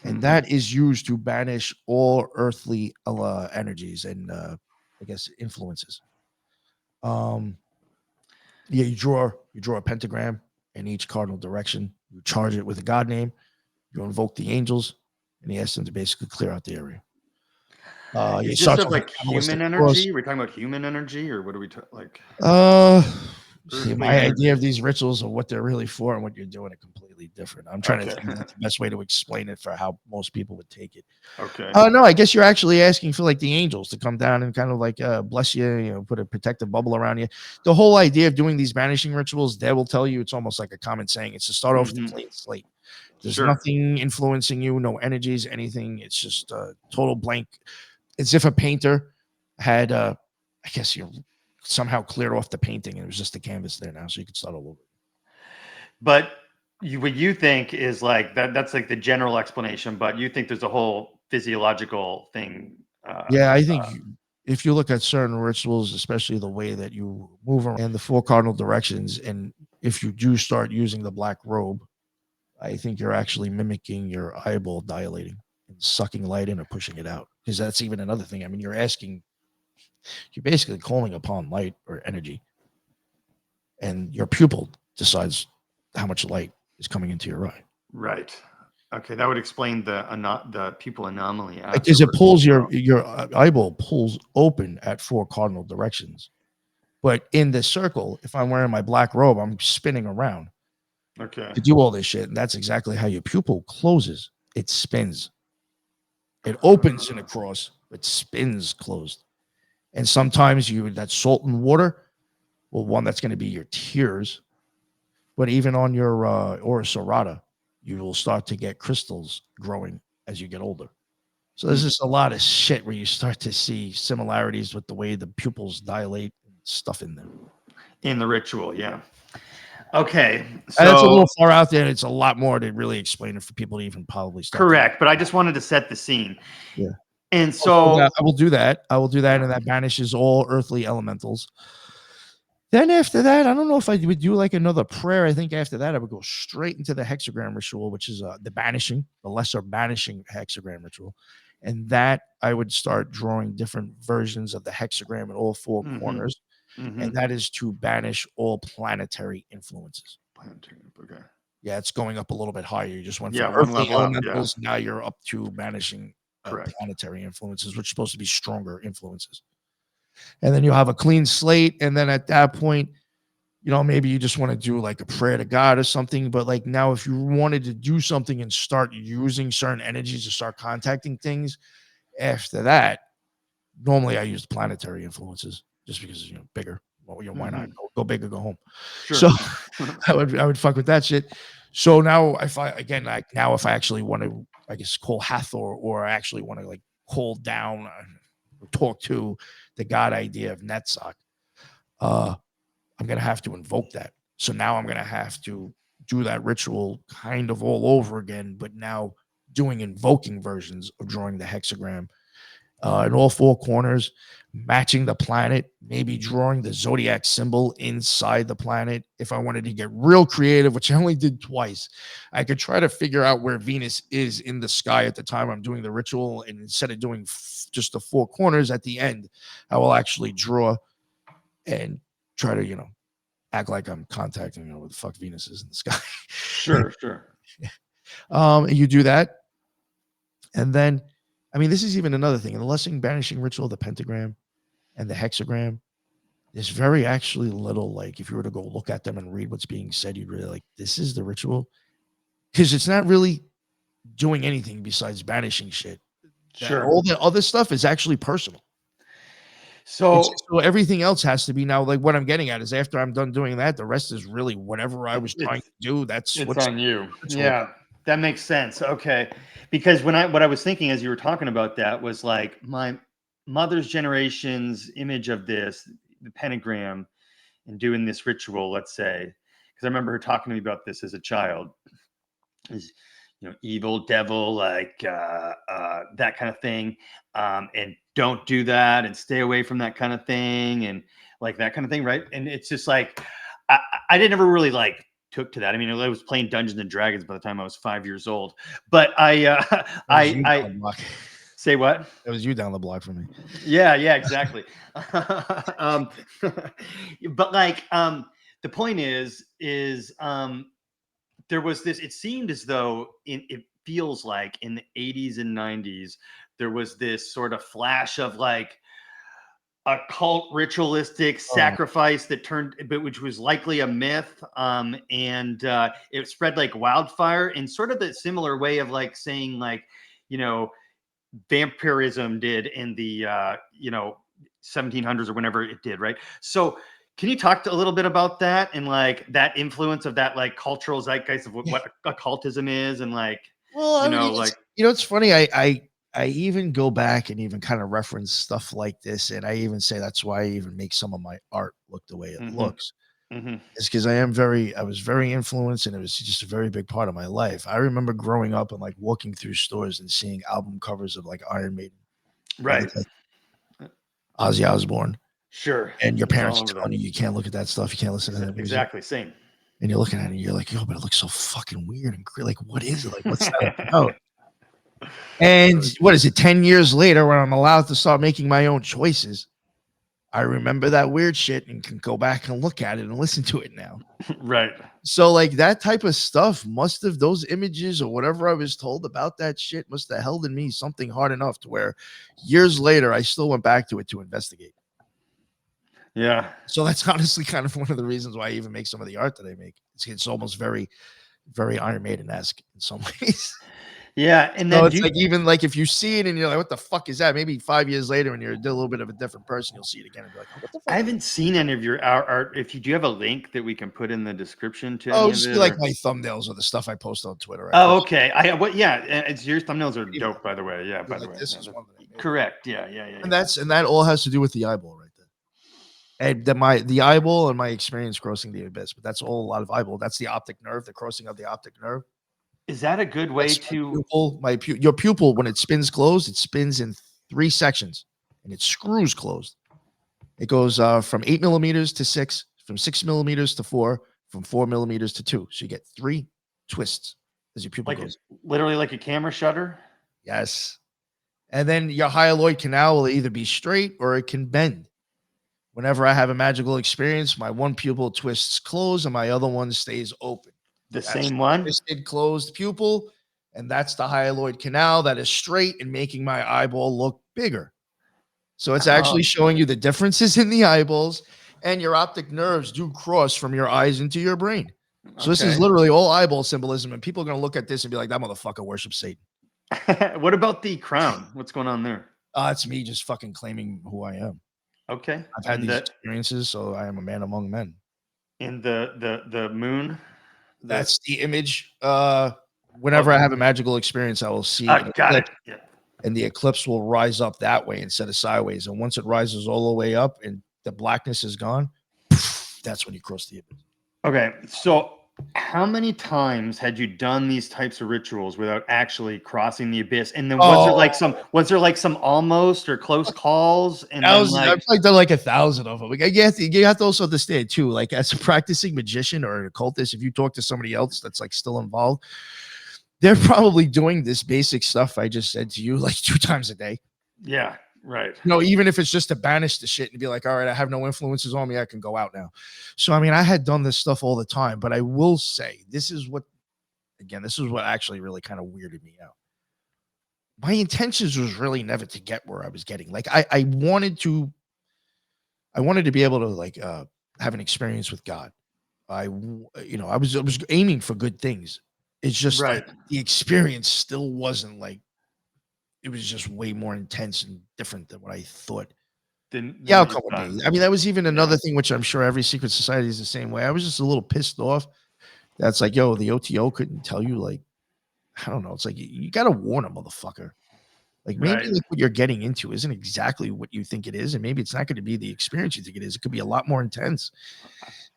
And that is used to banish all earthly energies and, I guess, influences. You draw a pentagram in each cardinal direction. You charge it with a God name. You invoke the angels, and you ask them to basically clear out the area. Is this like human energy? Are we talking about human energy, or what are we like? See, earthly my idea of energy. these rituals and what they're really for and what you're doing are completely different. I'm trying to Okay. think of the best way to explain it for how most people would take it. Okay. Oh no, I guess you're actually asking for like the angels to come down and kind of like bless you, put a protective bubble around you. The whole idea of doing these banishing rituals, they will tell you it's almost like a common saying. It's to start off with a clean slate. There's Sure. nothing influencing you, no energies, anything. It's just a total blank. It's if a painter had I guess somehow cleared off the painting and it was just the canvas there now, so you could start all over. But what you think is like that's like the general explanation, but you think there's a whole physiological thing. Yeah, I think if you look at certain rituals, especially the way that you move around in the four cardinal directions, and if you do start using the black robe, I think you're actually mimicking your eyeball dilating and sucking light in or pushing it out. Because that's even another thing. I mean, you're basically calling upon light or energy, and your pupil decides how much light is coming into your eye. Right. Okay, that would explain the pupil anomaly. Because it pulls afterwards. your eyeball pulls open at four cardinal directions. But in this circle, if I'm wearing my black robe, I'm spinning around Okay. to do all this shit. And that's exactly how your pupil closes. It spins. It opens in a cross, but spins closed. And sometimes that salt and water, well, one that's going to be your tears. But even on your Aura Serrata, you will start to get crystals growing as you get older. So there's just a lot of shit where you start to see similarities with the way the pupils dilate and stuff in there. In the ritual, yeah. Okay, So that's a little so far out there. It's a lot more to really explain it for people to even probably start. correct, but I just wanted to set the scene. Yeah. And so I will do that. I will do that, and that banishes all earthly elementals. Then after that, I don't know if I would do like another prayer. I think after that, I would go straight into the hexagram ritual, which is the lesser banishing hexagram ritual. And that I would start drawing different versions of the hexagram in all four corners. And that is to banish all planetary influences. Okay. Yeah, it's going up a little bit higher. You just went from one earthly level up, elementals. Now you're up to banishing correct. planetary influences, which are supposed to be stronger influences. And then you have a clean slate. And then at that point, maybe you just want to do like a prayer to God or something. But like now, if you wanted to do something and start using certain energies to start contacting things, after that, normally I use planetary influences just because bigger. Well, why not go big or go home? Sure. So I would fuck with that shit. So now if I actually want to, I guess, call Hathor, or I actually want to like call down or talk to the God idea of Netzach, I'm going to have to invoke that. So now I'm going to have to do that ritual kind of all over again, but now doing invoking versions of drawing the hexagram in all four corners, matching the planet, maybe drawing the zodiac symbol inside the planet. If I wanted to get real creative, which I only did twice, I could try to figure out where Venus is in the sky at the time I'm doing the ritual. And instead of doing just the four corners at the end, I will actually draw and try to, act like I'm contacting, where the fuck Venus is in the sky. Sure. You do that. And then, I mean, this is even another thing. In the Blessing Banishing Ritual, the pentagram and the hexagram, there's very actually little, like, if you were to go look at them and read what's being said, you'd really like, this is the ritual. Because it's not really doing anything besides banishing shit. Sure. All the other stuff is actually personal. So everything else has to be now, like what I'm getting at is after I'm done doing that, the rest is really whatever I was trying to do. It's on you. Yeah, that makes sense. Okay. Because what I was thinking as you were talking about that was like my mother's generation's image of this, the pentagram, and doing this ritual, let's say, because I remember her talking to me about this as a child. Is evil devil, like that kind of thing, and don't do that and stay away from that kind of thing, and like that kind of thing, right? And it's just like I didn't ever really like took to that. I mean, I was playing Dungeons and Dragons by the time I was 5 years old, but I say what? It was you down the block for me. Yeah, exactly. But like the point is there was this, it seemed as though it feels like in the 80s and 90s, there was this sort of flash of like occult ritualistic sacrifice that turned, but which was likely a myth, and it spread like wildfire in sort of the similar way of like saying like, you know, vampirism did in the 1700s or whenever it did, right? So can you talk a little bit about that and like that influence of that like cultural zeitgeist of what occultism is and like, Well, I you mean, know, it's, like, it's funny. I even go back and even kind of reference stuff like this, and I even say that's why I even make some of my art look the way it looks. It's because I was very influenced, and it was just a very big part of my life. I remember growing up and like walking through stores and seeing album covers of like Iron Maiden, right? Ozzy Osbourne, Sure. and your It's all parents are over telling you you can't look at that stuff, you can't listen to that music. Exactly, same. And you're looking at it, and you're like, yo, but it looks so fucking weird and like, what is it? Like, what's that about? And what is it? 10 years later, when I'm allowed to start making my own choices, I remember that weird shit and can go back and look at it and listen to it now. Right. So, like, that type of stuff must have, those images or whatever I was told about that shit must have held in me something hard enough to where years later, I still went back to it to investigate. Yeah. So that's honestly kind of one of the reasons why I even make some of the art that I make. It's almost very, very Iron Maiden-esque in some ways. Yeah, and So then it's like, even like if you see it and you're like, what the fuck is that? Maybe 5 years later and you're a little bit of a different person, you'll see it again and be like, oh, what the fuck? I haven't seen any of your art. If you do have a link that we can put in the description to Oh, any just of be it, like or... my thumbnails or the stuff I post on Twitter. Oh, okay. It's your thumbnails are dope, by the way. Yeah, by like the way. This is one that I made. Correct. Yeah. And that all has to do with the eyeball right there. And the eyeball and my experience crossing the abyss, but that's all a lot of eyeball. That's the optic nerve, the crossing of the optic nerve. Is that a good way to your pupil, when it spins closed, it spins in 3 sections and it screws closed. It goes from 8 millimeters to 6, from 6 millimeters to 4, from 4 millimeters to 2. So you get 3 twists as your pupil goes. Literally like a camera shutter? Yes. And then your hyaloid canal will either be straight or it can bend. Whenever I have a magical experience, my one pupil twists closed and my other one stays open. That's same one? Twisted closed pupil, and that's the hyaloid canal that is straight and making my eyeball look bigger. So it's actually showing you the differences in the eyeballs, and your optic nerves do cross from your eyes into your brain. So this is literally all eyeball symbolism, and people are going to look at this and be like, that motherfucker worships Satan. What about the crown? What's going on there? It's me just fucking claiming who I am. Okay. I've had these experiences, so I am a man among men. And the moon? That's the image. Whenever I have a magical experience, I will see got it. Yeah. And the eclipse will rise up that way instead of sideways. And once it rises all the way up and the blackness is gone, that's when you cross the abyss. Okay. So how many times had you done these types of rituals without actually crossing the abyss? And then was there like some almost or close calls? And I've probably done like 1,000 of them. Like, you have to also understand too, like as a practicing magician or an occultist, if you talk to somebody else that's like still involved, they're probably doing this basic stuff I just said to you like 2 times a day. Yeah, right. Even if it's just to banish the shit and be like, all right, I have no influences on me, I can go out now. So I mean, I had done this stuff all the time, but I will say this is what actually really kind of weirded me out. My intentions was really never to get where I was getting. Like I wanted to be able to like have an experience with God. I was aiming for good things. It's just like, the experience still wasn't like, it was just way more intense and different than what I thought. The outcome would be. I mean, that was even another thing, which I'm sure every secret society is the same way. I was just a little pissed off. That's like, yo, the OTO couldn't tell you, like, I don't know. It's like, you got to warn a motherfucker. Like, maybe like what you're getting into isn't exactly what you think it is. And maybe it's not going to be the experience you think it is. It could be a lot more intense.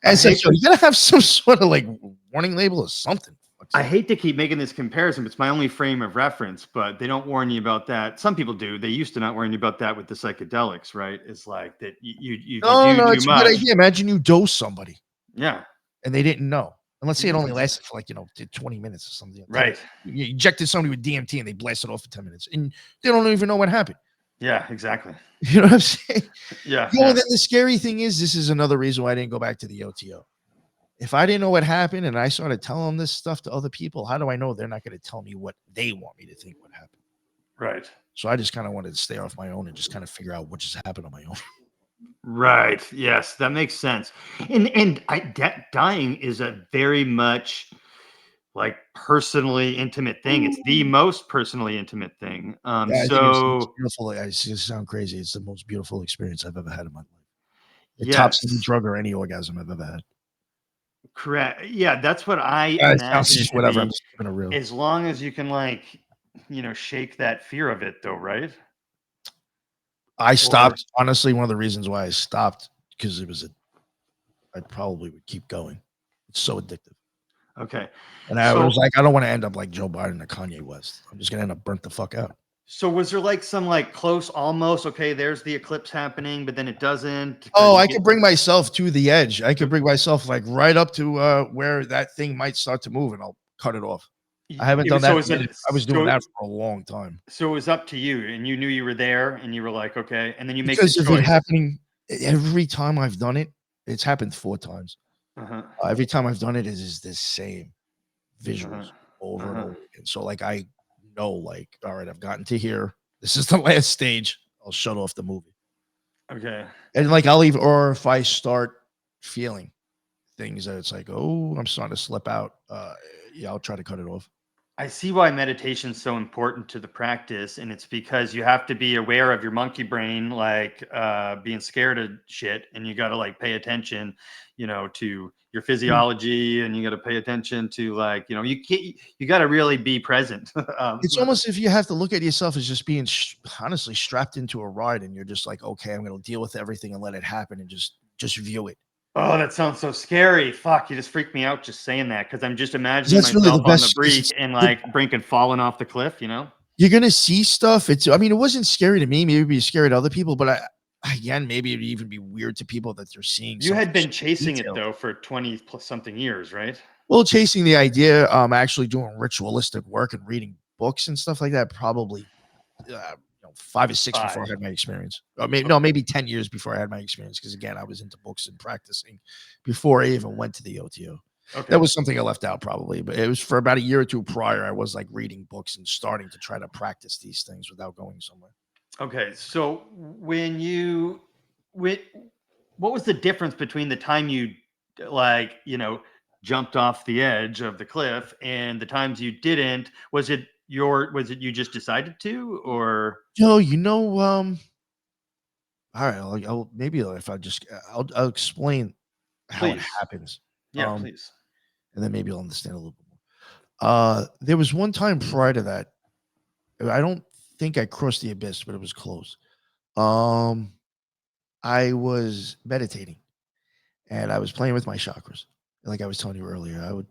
And so you got to have some sort of like warning label or something. I hate to keep making this comparison, but it's my only frame of reference, but they don't warn you about that. Some people do. They used to not warn you about that with the psychedelics, right? It's like that you do it's a good idea. Imagine you dose somebody. Yeah. And they didn't know. And let's say it only lasted for like, 20 minutes or something. Right. You injected somebody with DMT and they blasted off for 10 minutes. And they don't even know what happened. Yeah, exactly. You know what I'm saying? Yeah. And then the scary thing is, this is another reason why I didn't go back to the OTO. If I didn't know what happened and I started telling this stuff to other people, how do I know they're not going to tell me what they want me to think would happen? Right. So I just kind of wanted to stay off my own and just kind of figure out what just happened on my own. Right. Yes, that makes sense. And dying is a very much like personally intimate thing. It's the most personally intimate thing. Yeah, I think it's So beautiful. I just sound crazy. It's the most beautiful experience I've ever had in my life. It tops any yes, drug or any orgasm I've ever had. correct. Yeah, that's what I It sounds imagine it just to whatever. I'm be. just keeping it real. As long as you can shake that fear of it though, right? I Or stopped. Honestly, one of the reasons why I stopped because I probably would keep going. It's so addictive. okay. And I So was like, I don't want to end up like Joe Biden or Kanye West. I'm just gonna end up burnt the fuck out. so was there like some like close almost okay, there's the eclipse happening, but then it doesn't 'cause Oh, you I get could bring myself to the edge. I could bring myself like right up to where that thing might start to move, and I'll cut it off. I haven't it done was that. so is it I was doing so that for a long time so it was up to you and you knew you were there and you were like, okay, and then you make the because of it choice. happening every time I've done it. It's happened 4 times. Uh-huh. Every time I've done it is the same Uh-huh. visuals over and Uh-huh. over again. So like I know, like, all right, I've gotten to here. This is the last stage. I'll shut off the movie. Okay. And like I'll even, or if I start feeling things that it's like, oh, I'm starting to slip out. Yeah, I'll try to cut it off. I see why meditation is so important to the practice, and it's because you have to be aware of your monkey brain, like being scared of shit, and you got to like pay attention, to your physiology, and you got to pay attention to like, you got to really be present. It's almost if you have to look at yourself as just being honestly strapped into a ride, and you're just like, okay, I'm going to deal with everything and let it happen, and just view it. Oh, that sounds so scary. Fuck, you just freaked me out just saying that because I'm just imagining That's really the myself on the best. 'Cause brink and like brink and falling off the cliff. you're gonna see stuff. I mean, it wasn't scary to me. Maybe it'd be scary to other people, but again, maybe it'd even be weird to people that they're seeing. You had Something been so chasing it detailed. though for 20 plus something years, right? Well, chasing the idea, actually doing ritualistic work and reading books and stuff like that, probably 5 or 6 before I 5. had my experience. Maybe 10 years before I had my experience. Because again, I was into books and practicing before I even went to the OTO. Okay. That was something I left out probably, but it was for about a year or 2 prior. I was like reading books and starting to try to practice these things without going somewhere. Okay. So what was the difference between the time you like, jumped off the edge of the cliff and the times you didn't? Was it you just decided to, or Joe, all right, maybe if I'll explain how it please? happens. Yeah, please. And then maybe I'll understand a little bit more. There was one time prior to that. I don't think I crossed the abyss, but it was close. I was meditating and I was playing with my chakras. Like I was telling you earlier, I would,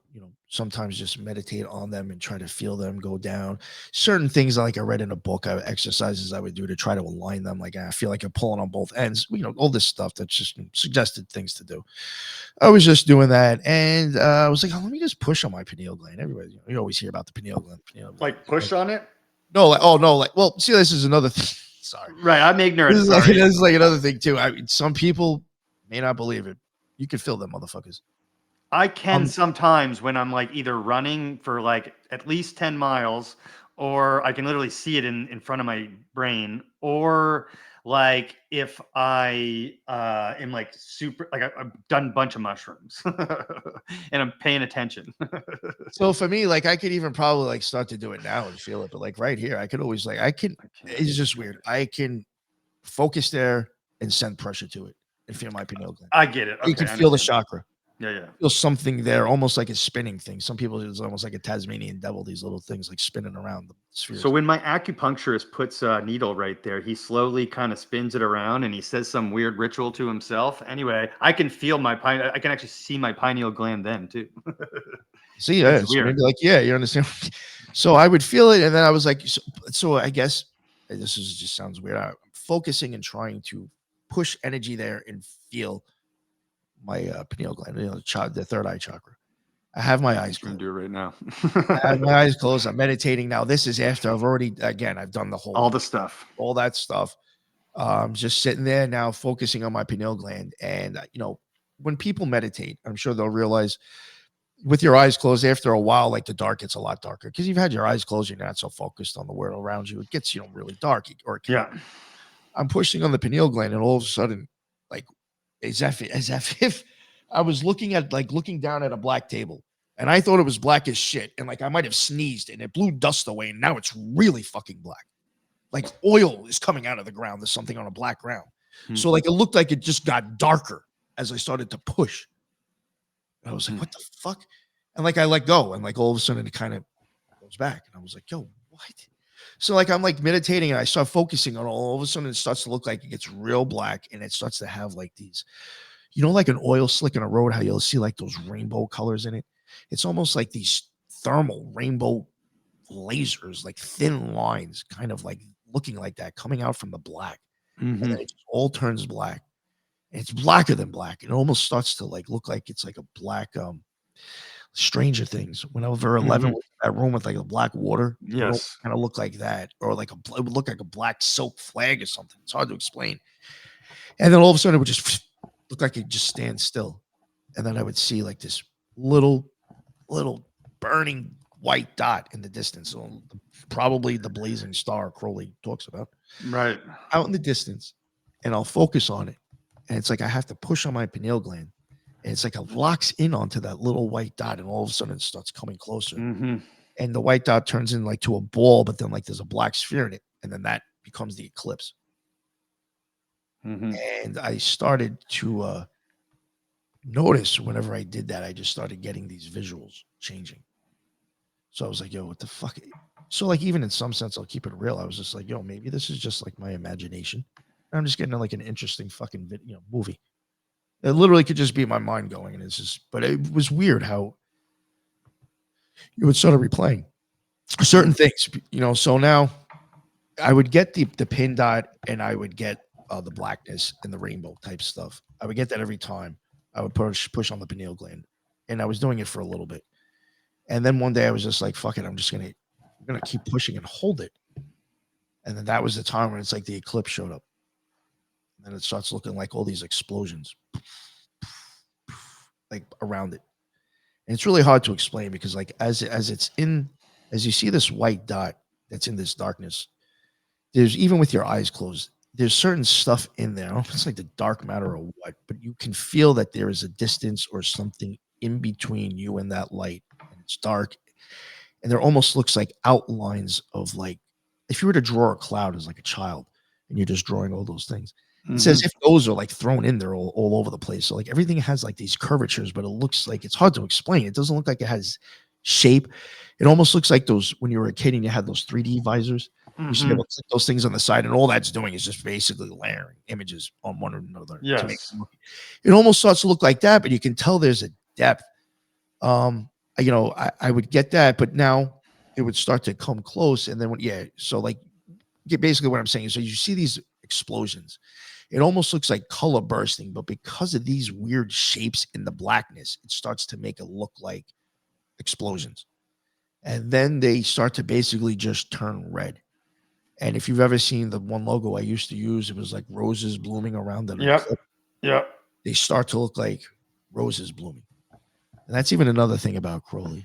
sometimes just meditate on them and try to feel them go down. Certain things like I read in a book, exercises I would do to try to align them. Like I feel like I'm pulling on both ends, all this stuff that's just suggested things to do. I was just doing that. And I was like, oh, let me just push on my pineal gland. Everybody, you always hear about the pineal gland. Like push on it? No, well, see, this is another thing. Sorry. Right. I'm ignorant. This Sorry. is like another thing too. I mean, some people may not believe it. You can feel them motherfuckers. I can sometimes when I'm like either running for like at least 10 miles, or I can literally see it in front of my brain, or like if I am like super, like I've done a bunch of mushrooms and I'm paying attention. So for me, like I could even probably like start to do it now and feel it, but like right here, I could always it's just weird. I can focus there and send pressure to it and feel my pineal gland. I get it. Okay, You can I feel the understand. chakra. Yeah. Feel something there, almost like a spinning thing. Some people, it's almost like a Tasmanian devil, these little things like spinning around the spheres. So when my acupuncturist puts a needle right there, he slowly kind of spins it around and he says some weird ritual to himself. Anyway, I can feel I can actually see my pineal gland then too. See, yeah, It's so weird. maybe like, yeah, you understand. So I would feel it, and then I was like, so I guess this just sounds weird. I'm focusing and trying to push energy there and feel my pineal gland, the third eye chakra. I have my eyes I'm gonna closed. do it right now. I have my eyes closed. I'm meditating now. This is after I've done the whole All the stuff. all that stuff. Just sitting there now, focusing on my pineal gland. And when people meditate, I'm sure they'll realize with your eyes closed, after a while, like the dark gets a lot darker because you've had your eyes closed. You're not so focused on the world around you. It gets really dark. I'm pushing on the pineal gland, and all of a sudden, like as if I was looking down at a black table, and I thought it was black as shit, and like I might have sneezed and it blew dust away, and now it's really fucking black. Like oil is coming out of the ground. There's something on a black ground. So like it looked like it just got darker as I started to push. And I was like, what the fuck? And like I let go, and like all of a sudden it kind of goes back. And I was like, yo, what? So like I'm like meditating, and I start focusing on all of a sudden it starts to look like it gets real black, and it starts to have like these, like an oil slick in a road, how you'll see like those rainbow colors in it. It's almost like these thermal rainbow lasers, like thin lines, kind of like looking like that, coming out from the black. And then it just all turns black. And it's blacker than black. It almost starts to like look like it's like a black Stranger Things. Whenever 11 was in that room with like a black water, Yes, kind of look like that, or like it would look like a black silk flag or something. It's hard to explain. And then all of a sudden it would just look like it just stands still. And then I would see like this little burning white dot in the distance. So probably the blazing star Crowley talks about. right. Out in the distance, and I'll focus on it. And it's like I have to push on my pineal gland. And it's like it locks in onto that little white dot, and all of a sudden it starts coming closer. And the white dot turns in like to a ball, but then like there's a black sphere in it, and then that becomes the eclipse. And I started to notice whenever I did that, I just started getting these visuals changing. So I was like, yo, what the fuck? So like even in some sense, I'll keep it real. I was just like, yo, maybe this is just like my imagination. And I'm just getting like an interesting fucking movie. It literally could just be my mind going, and it's just, but it was weird how you would start replaying certain things, So now I would get the pin dot, and I would get the blackness and the rainbow type stuff. I would get that every time. I would push on the pineal gland, and I was doing it for a little bit. And then one day I was just like, fuck it, I'm gonna keep pushing and hold it. And then that was the time when it's like the eclipse showed up. And then it starts looking like all these explosions like around it. And it's really hard to explain because like as you see this white dot that's in this darkness, there's, even with your eyes closed, there's certain stuff in there. I don't know if it's like the dark matter or what, but you can feel that there is a distance or something in between you and that light. And it's dark. And there almost looks like outlines of like, if you were to draw a cloud as like a child and you're just drawing all those things, it's as if those are like thrown in there all over the place. So like everything has like these curvatures, but it looks like it's hard to explain. It doesn't look like it has shape. It almost looks like those, when you were a kid and you had those 3D visors, you should be able to click those things on the side, and all that's doing is just basically layering images on one another. Yes. To make it look, it almost starts to look like that, but you can tell there's a depth. I would get that, but now it would start to come close. And then so like basically what I'm saying is, so you see these explosions, it almost looks like color bursting, but because of these weird shapes in the blackness, it starts to make it look like explosions. And then they start to basically just turn red. And if you've ever seen the one logo I used to use, it was like roses blooming around the eclipse. Yep. They start to look like roses blooming. And that's even another thing about Crowley.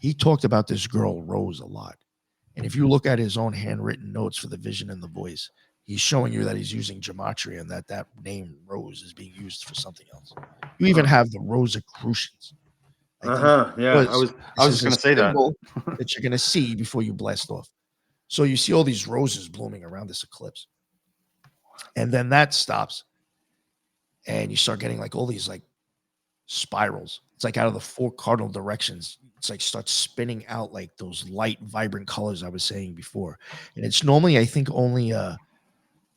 He talked about this girl, Rose, a lot. And if you look at his own handwritten notes for the vision and the voice, he's showing you that he's using gematria and that name Rose is being used for something else. You even have the Rosicrucians. Yeah. I was just going to say that you're going to see before you blast off. So you see all these roses blooming around this eclipse. And then that stops. And you start getting like all these like spirals. It's like out of the 4 cardinal directions. It's like starts spinning out like those light, vibrant colors I was saying before. And it's normally, I think, only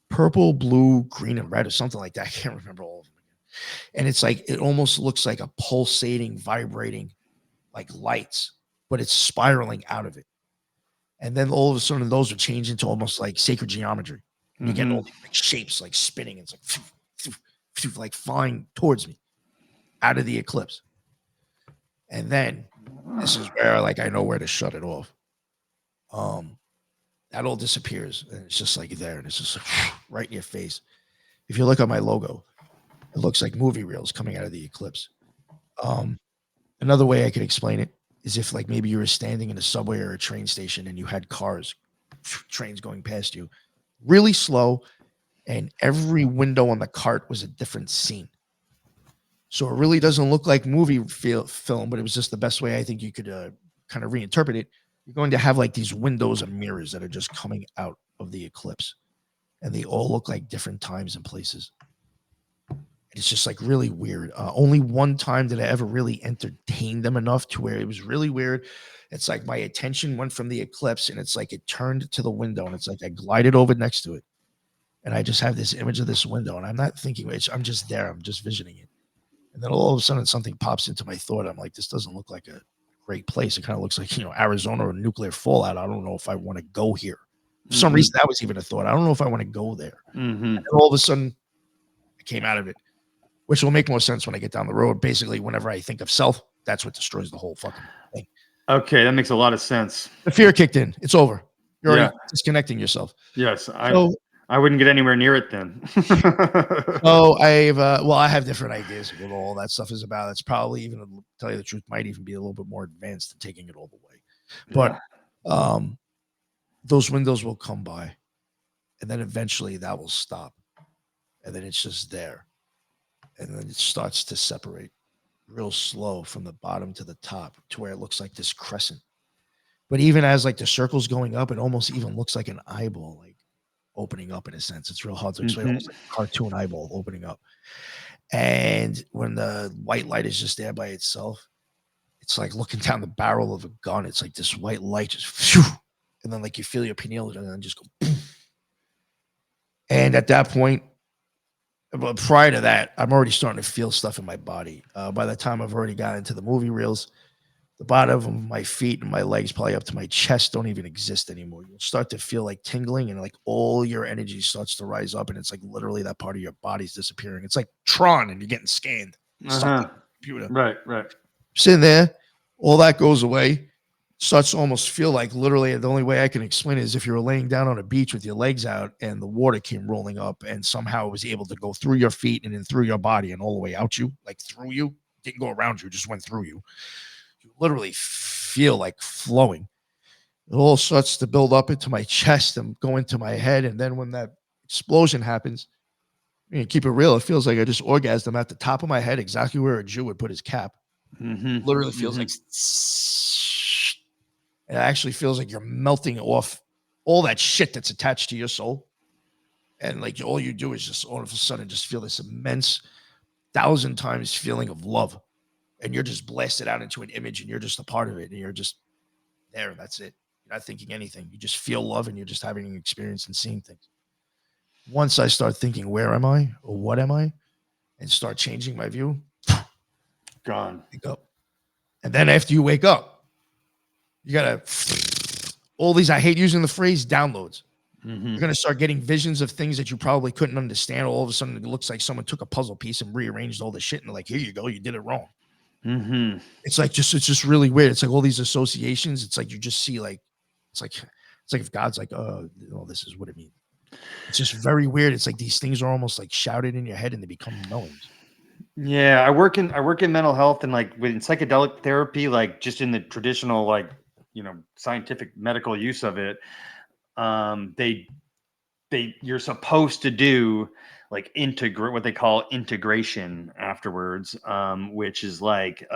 purple, blue, green, and red or something like that. I can't remember all of them again. And it's like, it almost looks like a pulsating, vibrating like lights, but it's spiraling out of it. And then all of a sudden those would change into almost like sacred geometry. And you get all these like shapes like spinning. It's like flying towards me out of the eclipse. And then this is where like I know where to shut it off. That all disappears, and it's just like there, and it's just like right in your face. If you look at my logo, it looks like movie reels coming out of the eclipse. Another way I could explain it is if like maybe you were standing in a subway or a train station and you had trains going past you really slow, and every window on the cart was a different scene. So it really doesn't look like movie film, but it was just the best way I think you could kind of reinterpret it. You're going to have like these windows and mirrors that are just coming out of the eclipse, and they all look like different times and places. It's just like really weird. Only one time did I ever really entertain them enough to where it was really weird. It's like my attention went from the eclipse and it's like it turned to the window and it's like I glided over next to it. And I just have this image of this window and I'm not thinking, I'm just there. I'm just visioning it. And then all of a sudden something pops into my thought. I'm like, this doesn't look like a great place. It kind of looks like, Arizona or nuclear fallout. I don't know if I want to go here. For some reason, that was even a thought. I don't know if I want to go there. And then all of a sudden, I came out of it, which will make more sense when I get down the road. Basically, whenever I think of self, that's what destroys the whole fucking thing. Okay, that makes a lot of sense. The fear kicked in. It's over. You're already disconnecting yourself. Yes, I wouldn't get anywhere near it then. So I have different ideas of what all that stuff is about. It's probably, even to tell you the truth, might even be a little bit more advanced than taking it all the way. But those windows will come by, and then eventually that will stop, and then it's just there, and then it starts to separate real slow from the bottom to the top to where it looks like this crescent. But even as like the circle's going up, it almost even looks like an eyeball, like opening up in a sense. It's real hard to explain. Almost like a cartoon eyeball opening up. And when the white light is just there by itself, it's like looking down the barrel of a gun. It's like this white light just phew, and then like you feel your pineal and then just go poof. And at that point, but prior to that, I'm already starting to feel stuff in my body. By the time I've already gotten into the movie reels, the bottom of my feet and my legs, probably up to my chest, don't even exist anymore. You'll start to feel like tingling, and like all your energy starts to rise up, and it's like literally that part of your body's disappearing. It's like Tron, and you're getting scanned. Computer. Right. Sitting there, all that goes away. Starts to almost feel like literally the only way I can explain it is if you were laying down on a beach with your legs out and the water came rolling up and somehow it was able to go through your feet and then through your body and all the way out you, like through you, didn't go around you, just went through you. You literally feel like flowing. It all starts to build up into my chest and go into my head. And then when that explosion happens, keep it real, it feels like I just orgasmed at the top of my head, exactly where a Jew would put his cap. Literally feels like it actually feels like you're melting off all that shit that's attached to your soul. And like all you do is just all of a sudden just feel this immense 1,000 times feeling of love. And you're just blasted out into an image and you're just a part of it. And you're just there. That's it. You're not thinking anything. You just feel love and you're just having an experience and seeing things. Once I start thinking, where am I or what am I? And start changing my view, gone. Wake up. And then after you wake up, you gotta all these, I hate using the phrase downloads. You're gonna start getting visions of things that you probably couldn't understand. All of a sudden, it looks like someone took a puzzle piece and rearranged all the shit, and like, here you go, you did it wrong. It's like it's just really weird. It's like all these associations. It's like you just see like it's like if God's like, oh, this is what it means. It's just very weird. It's like these things are almost like shouted in your head and they become knowings. Yeah, I work in mental health and like in psychedelic therapy, like just in the traditional like scientific medical use of it. You're supposed to do like integrate what they call integration afterwards, which is like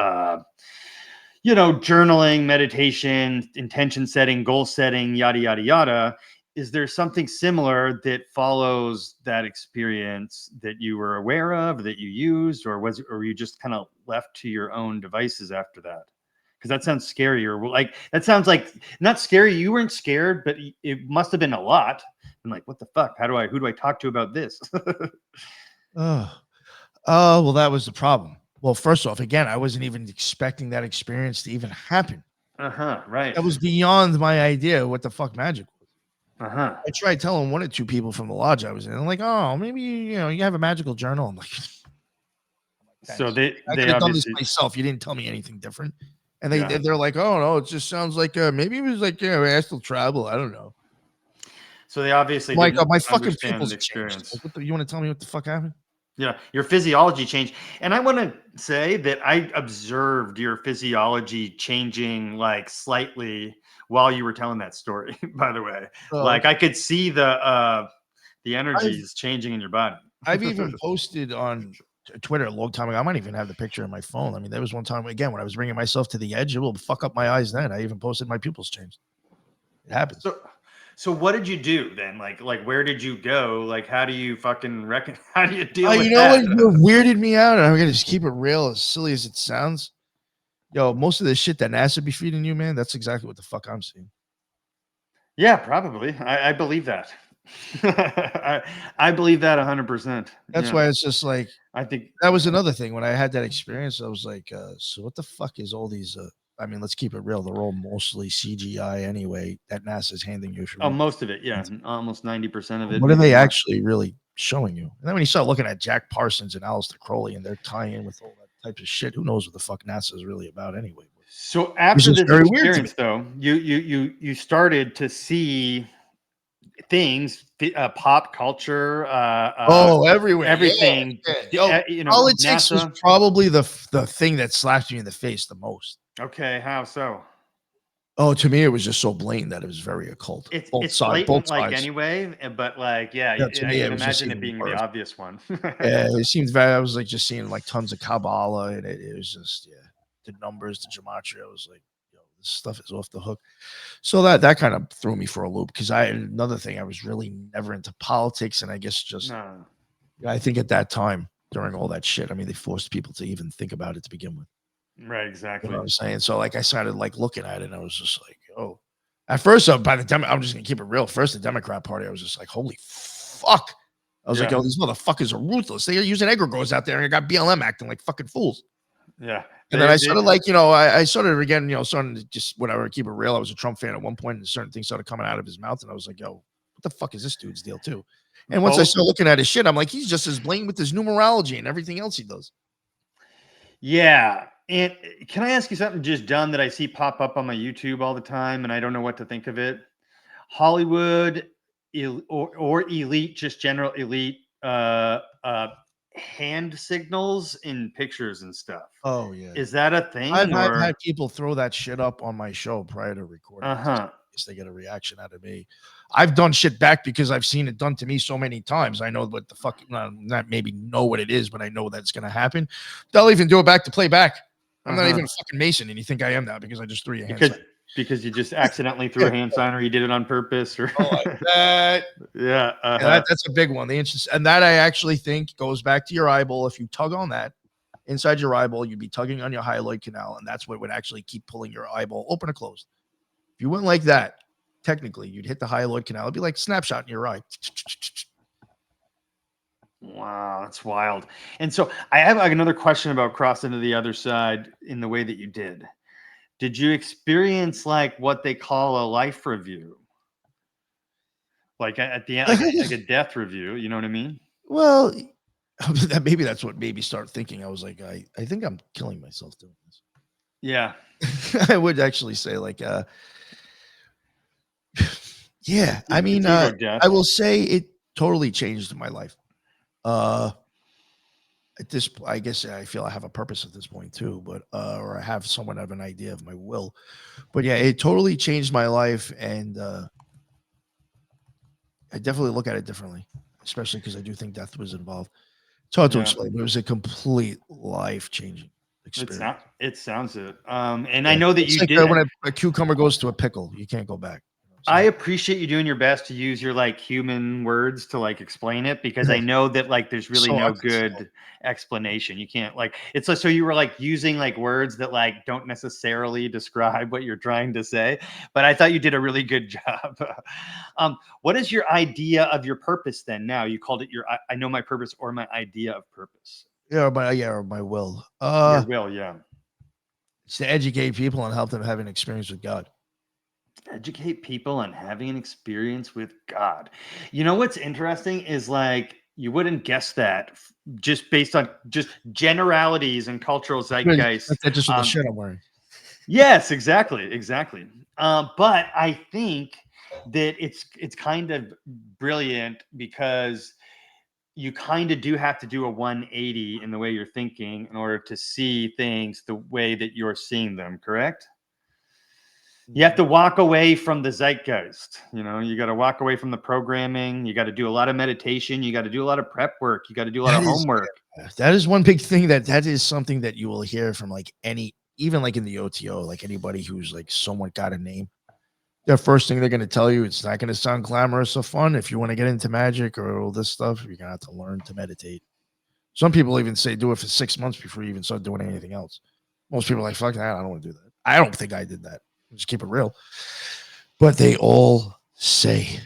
journaling, meditation, intention setting, goal setting, yada yada yada. Is there something similar that follows that experience that you were aware of, that you used, or were you just kind of left to your own devices after that? Because that sounds scary, or like that sounds like not scary. You weren't scared, but it must have been a lot. I'm like, what the fuck? Who do I talk to about this? Well, that was the problem. Well, first off, again, I wasn't even expecting that experience to even happen. Right. That was beyond my idea of what the fuck magic was. I tried telling one or two people from the lodge I was in. I'm like, oh, maybe you have a magical journal. I'm like, so I could have done this myself. You didn't tell me anything different. And they're like, oh no, it just sounds like maybe it was like astral travel. I don't know. So they obviously my fucking pupils experience. Like, you want to tell me what the fuck happened? Yeah, your physiology changed. And I want to say that I observed your physiology changing like slightly while you were telling that story, by the way. Like I could see the energies changing in your body. I've even posted on Twitter a long time ago. I might even have the picture on my phone. I mean, there was one time again when I was bringing myself to the edge. It will fuck up my eyes. Then I even posted my pupils changed. It happens. So what did you do then? Like where did you go? Like how do you fucking reckon? How do you deal with You know that? what weirded me out? And I'm gonna just keep it real, as silly as it sounds. Yo, most of the shit that NASA be feeding you, man, that's exactly what the fuck I'm seeing. Yeah, probably. I believe that. I believe that 100%. That's why it's just like, I think that was another thing. When I had that experience, I was like, so what the fuck is all these I mean, let's keep it real. They're all mostly CGI anyway that NASA's handing you. most of it, yeah. Almost 90% of it. What are they actually really showing you? And then when you start looking at Jack Parsons and Aleister Crowley and they're tying in with all that type of shit, who knows what the fuck NASA is really about anyway? So after this experience, though, you started to see things, pop culture, everywhere, everything. Yeah. You know, politics was probably the thing that slapped me in the face the most. Okay, how so? Oh, to me, it was just so blatant that it was very occult. It's blatant, both like sides. Anyway, but like, yeah, I can imagine it being the obvious one. Yeah, it seemed very. I was like just seeing like tons of Kabbalah, and it was just the numbers, the gematria. I was like, yo, this stuff is off the hook. So that kind of threw me for a loop because another thing, I was really never into politics, and I guess just I think at that time during all that shit, I mean, they forced people to even think about it to begin with. Right, exactly. You know what I'm saying? So like I started like looking at it and I was just like, oh, at first by the time I'm just gonna keep it real. First, the Democrat Party, I was just like, holy fuck. I was like, oh, these motherfuckers are ruthless. They're using egregores out there and I got BLM acting like fucking fools. Yeah. And then I started like, I started again, starting to just whatever, keep it real. I was a Trump fan at one point and certain things started coming out of his mouth. And I was like, yo, what the fuck is this dude's deal too? And once I started looking at his shit, I'm like, he's just as blatant with his numerology and everything else he does. Yeah. And can I ask you something just done that I see pop up on my YouTube all the time and I don't know what to think of it? Hollywood or elite, just general elite, hand signals in pictures and stuff. Oh yeah. Is that a thing? I've had people throw that shit up on my show prior to recording. They get a reaction out of me. I've done shit back because I've seen it done to me so many times. I know what the fuck, not maybe know what it is, but I know that's going to happen. They'll even do it back to play back. I'm not even a fucking Mason, and you think I am now because I just threw your hand sign. Because you just accidentally threw a hand sign, or you did it on purpose, or like that. Yeah, that's a big one. And that I actually think goes back to your eyeball. If you tug on that inside your eyeball, you'd be tugging on your hyaloid canal, and that's what would actually keep pulling your eyeball open or closed. If you went like that, technically, you'd hit the hyaloid canal. It'd be like a snapshot in your eye. Wow, that's wild. And so I have another question about crossing to the other side in the way that you did. Did you experience like what they call a life review? Like at the end, like a death review, you know what I mean? Well, maybe that's what made me start thinking. I was like, I think I'm killing myself doing this. Yeah. I would actually say like, yeah, I mean, I will say it totally changed my life. At this, I guess I feel I have a purpose at this point too, but or I have somewhat of an idea of my will. But yeah, it totally changed my life, and I definitely look at it differently, especially because I do think death was involved. It's hard to explain, but it was a complete life-changing experience. It sounds it. And I know that you like did. When a cucumber goes to a pickle, you can't go back. I appreciate you doing your best to use your like human words to like explain it, because I know that like there's really no good explanation. You can't like, it's like, so you were like using like words that like don't necessarily describe what you're trying to say, but I thought you did a really good job. What is your idea of your purpose then? Now you called it I know my purpose, or my idea of purpose. Or my will. Your will, yeah. It's to educate people and help them have an experience with God. Educate people on having an experience with God. You know what's interesting is like you wouldn't guess that just based on just generalities and cultural zeitgeist. That's just the shirt I'm wearing. Yes, exactly. But I think that it's kind of brilliant because you kind of do have to do a 180 in the way you're thinking in order to see things the way that you're seeing them, correct? You have to walk away from the zeitgeist. You know, you got to walk away from the programming. You got to do a lot of meditation. You got to do a lot of prep work. You got to do a lot of homework. That is one big thing that is something that you will hear from like even like in the OTO, like anybody who's like somewhat got a name. The first thing they're going to tell you, it's not going to sound glamorous or fun. If you want to get into magic or all this stuff, you're going to have to learn to meditate. Some people even say do it for 6 months before you even start doing anything else. Most people are like, fuck that, I don't want to do that. I don't think I did that. Just keep it real. But they all say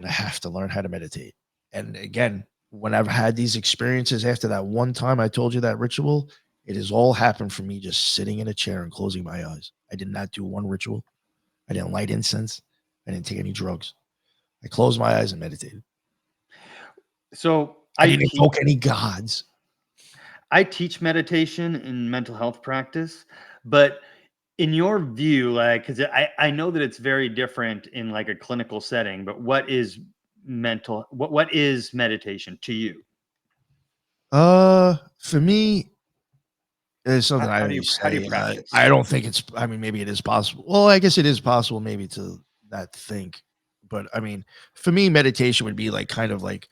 I have to learn how to meditate. And again, when I've had these experiences after that one time I told you that ritual, it has all happened from me just sitting in a chair and closing my eyes. I did not do one ritual. I didn't light incense. I didn't take any drugs. I closed my eyes and meditated. So I didn't invoke any gods. I teach meditation in mental health practice, but in your view, like, because I know that it's very different in like a clinical setting, but what is what is meditation to you? For me, it's something I How do always you say. practice? I don't think it's. I mean, maybe it is possible. Well, I guess it is possible, maybe to not think. But I mean, for me, meditation would be like kind of like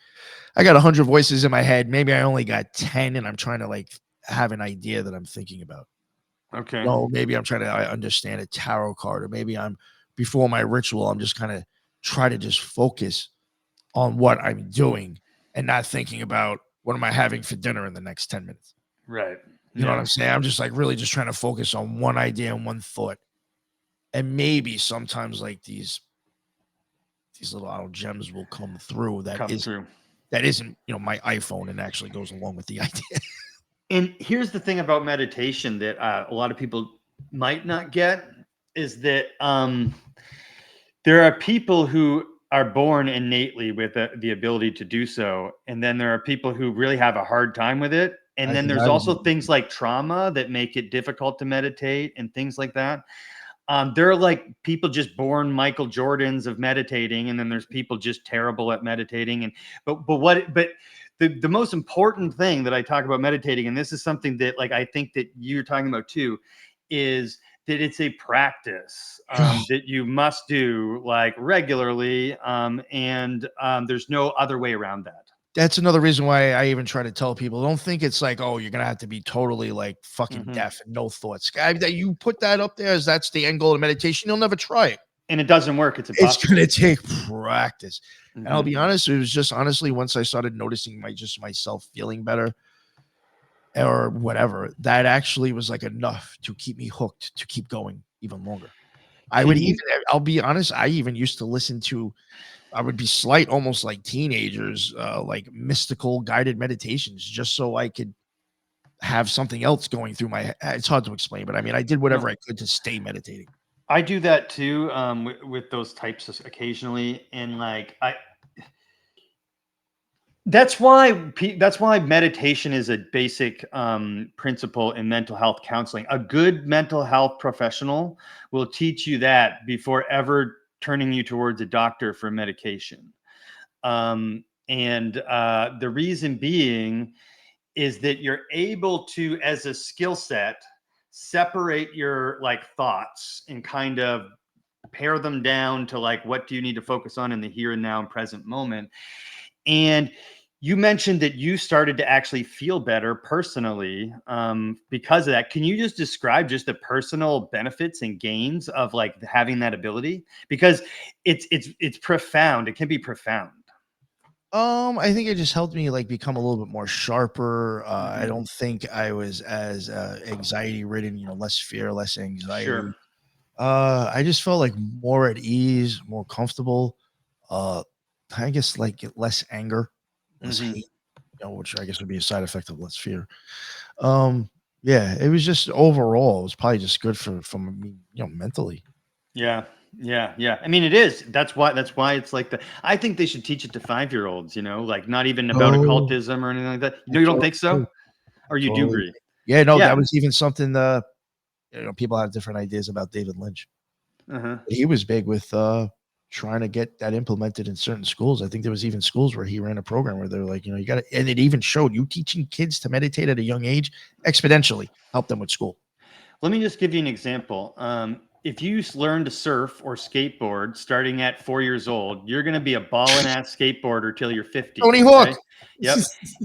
I got 100 voices in my head. Maybe I only got 10, and I'm trying to like have an idea that I'm thinking about. Okay. No, maybe I'm trying to understand a tarot card, or maybe I'm before my ritual. I'm just kind of try to just focus on what I'm doing and not thinking about what am I having for dinner in the next 10 minutes. Right. You know what I'm saying? I'm just like really just trying to focus on one idea and one thought. And maybe sometimes like these little gems will come through that isn't, my iPhone and actually goes along with the idea. And here's the thing about meditation that a lot of people might not get is that there are people who are born innately with the ability to do so. And then there are people who really have a hard time with it. And then there's also things like trauma that make it difficult to meditate and things like that. There are like people just born Michael Jordans of meditating, and then there's people just terrible at meditating. But the most important thing that I talk about meditating, and this is something that like I think that you're talking about too, is that it's a practice that you must do like regularly, and there's no other way around that. That's another reason why I even try to tell people, don't think it's like, oh, you're going to have to be totally like fucking deaf and no thoughts. That you put that up there as that's the end goal of meditation, you'll never try it. And it doesn't work. It's impossible. It's going to take practice. And I'll be honest, it was just honestly, once I started noticing myself feeling better or whatever, that actually was like enough to keep me hooked, to keep going even longer. I'll be honest, I even used to listen to, I would be slight, almost like teenagers, like mystical guided meditations, just so I could have something else going through my head. It's hard to explain, but I mean, I did whatever I could to stay meditating. I do that too, with those types occasionally, and like that's why meditation is a basic principle in mental health counseling. A good mental health professional will teach you that before ever turning you towards a doctor for medication. And the reason being is that you're able to, as a skill set, separate your like thoughts and kind of pare them down to like, what do you need to focus on in the here and now and present moment? And you mentioned that you started to actually feel better personally because of that. Can you just describe just the personal benefits and gains of like having that ability? Because it's profound. It can be profound. I think it just helped me like become a little bit more sharper. I don't think I was as anxiety ridden, less fear, less anxiety. Sure. I just felt like more at ease, more comfortable. I guess like less anger, less hate, which I guess would be a side effect of less fear. Yeah, it was just overall, it was probably just good for me, mentally. Yeah. I mean, it is. That's why it's like I think they should teach it to 5-year-olds, like not even about occultism or anything like that. You don't think so? Or you do agree? Yeah, no, that was even something people have different ideas about David Lynch. He was big with trying to get that implemented in certain schools. I think there was even schools where he ran a program where they're like, you got to, and it even showed you teaching kids to meditate at a young age exponentially helped them with school. Let me just give you an example. if you learn to surf or skateboard starting at 4 years old, you're going to be a ballin' ass skateboarder till you're 50. Tony Hawk. Okay? Yep.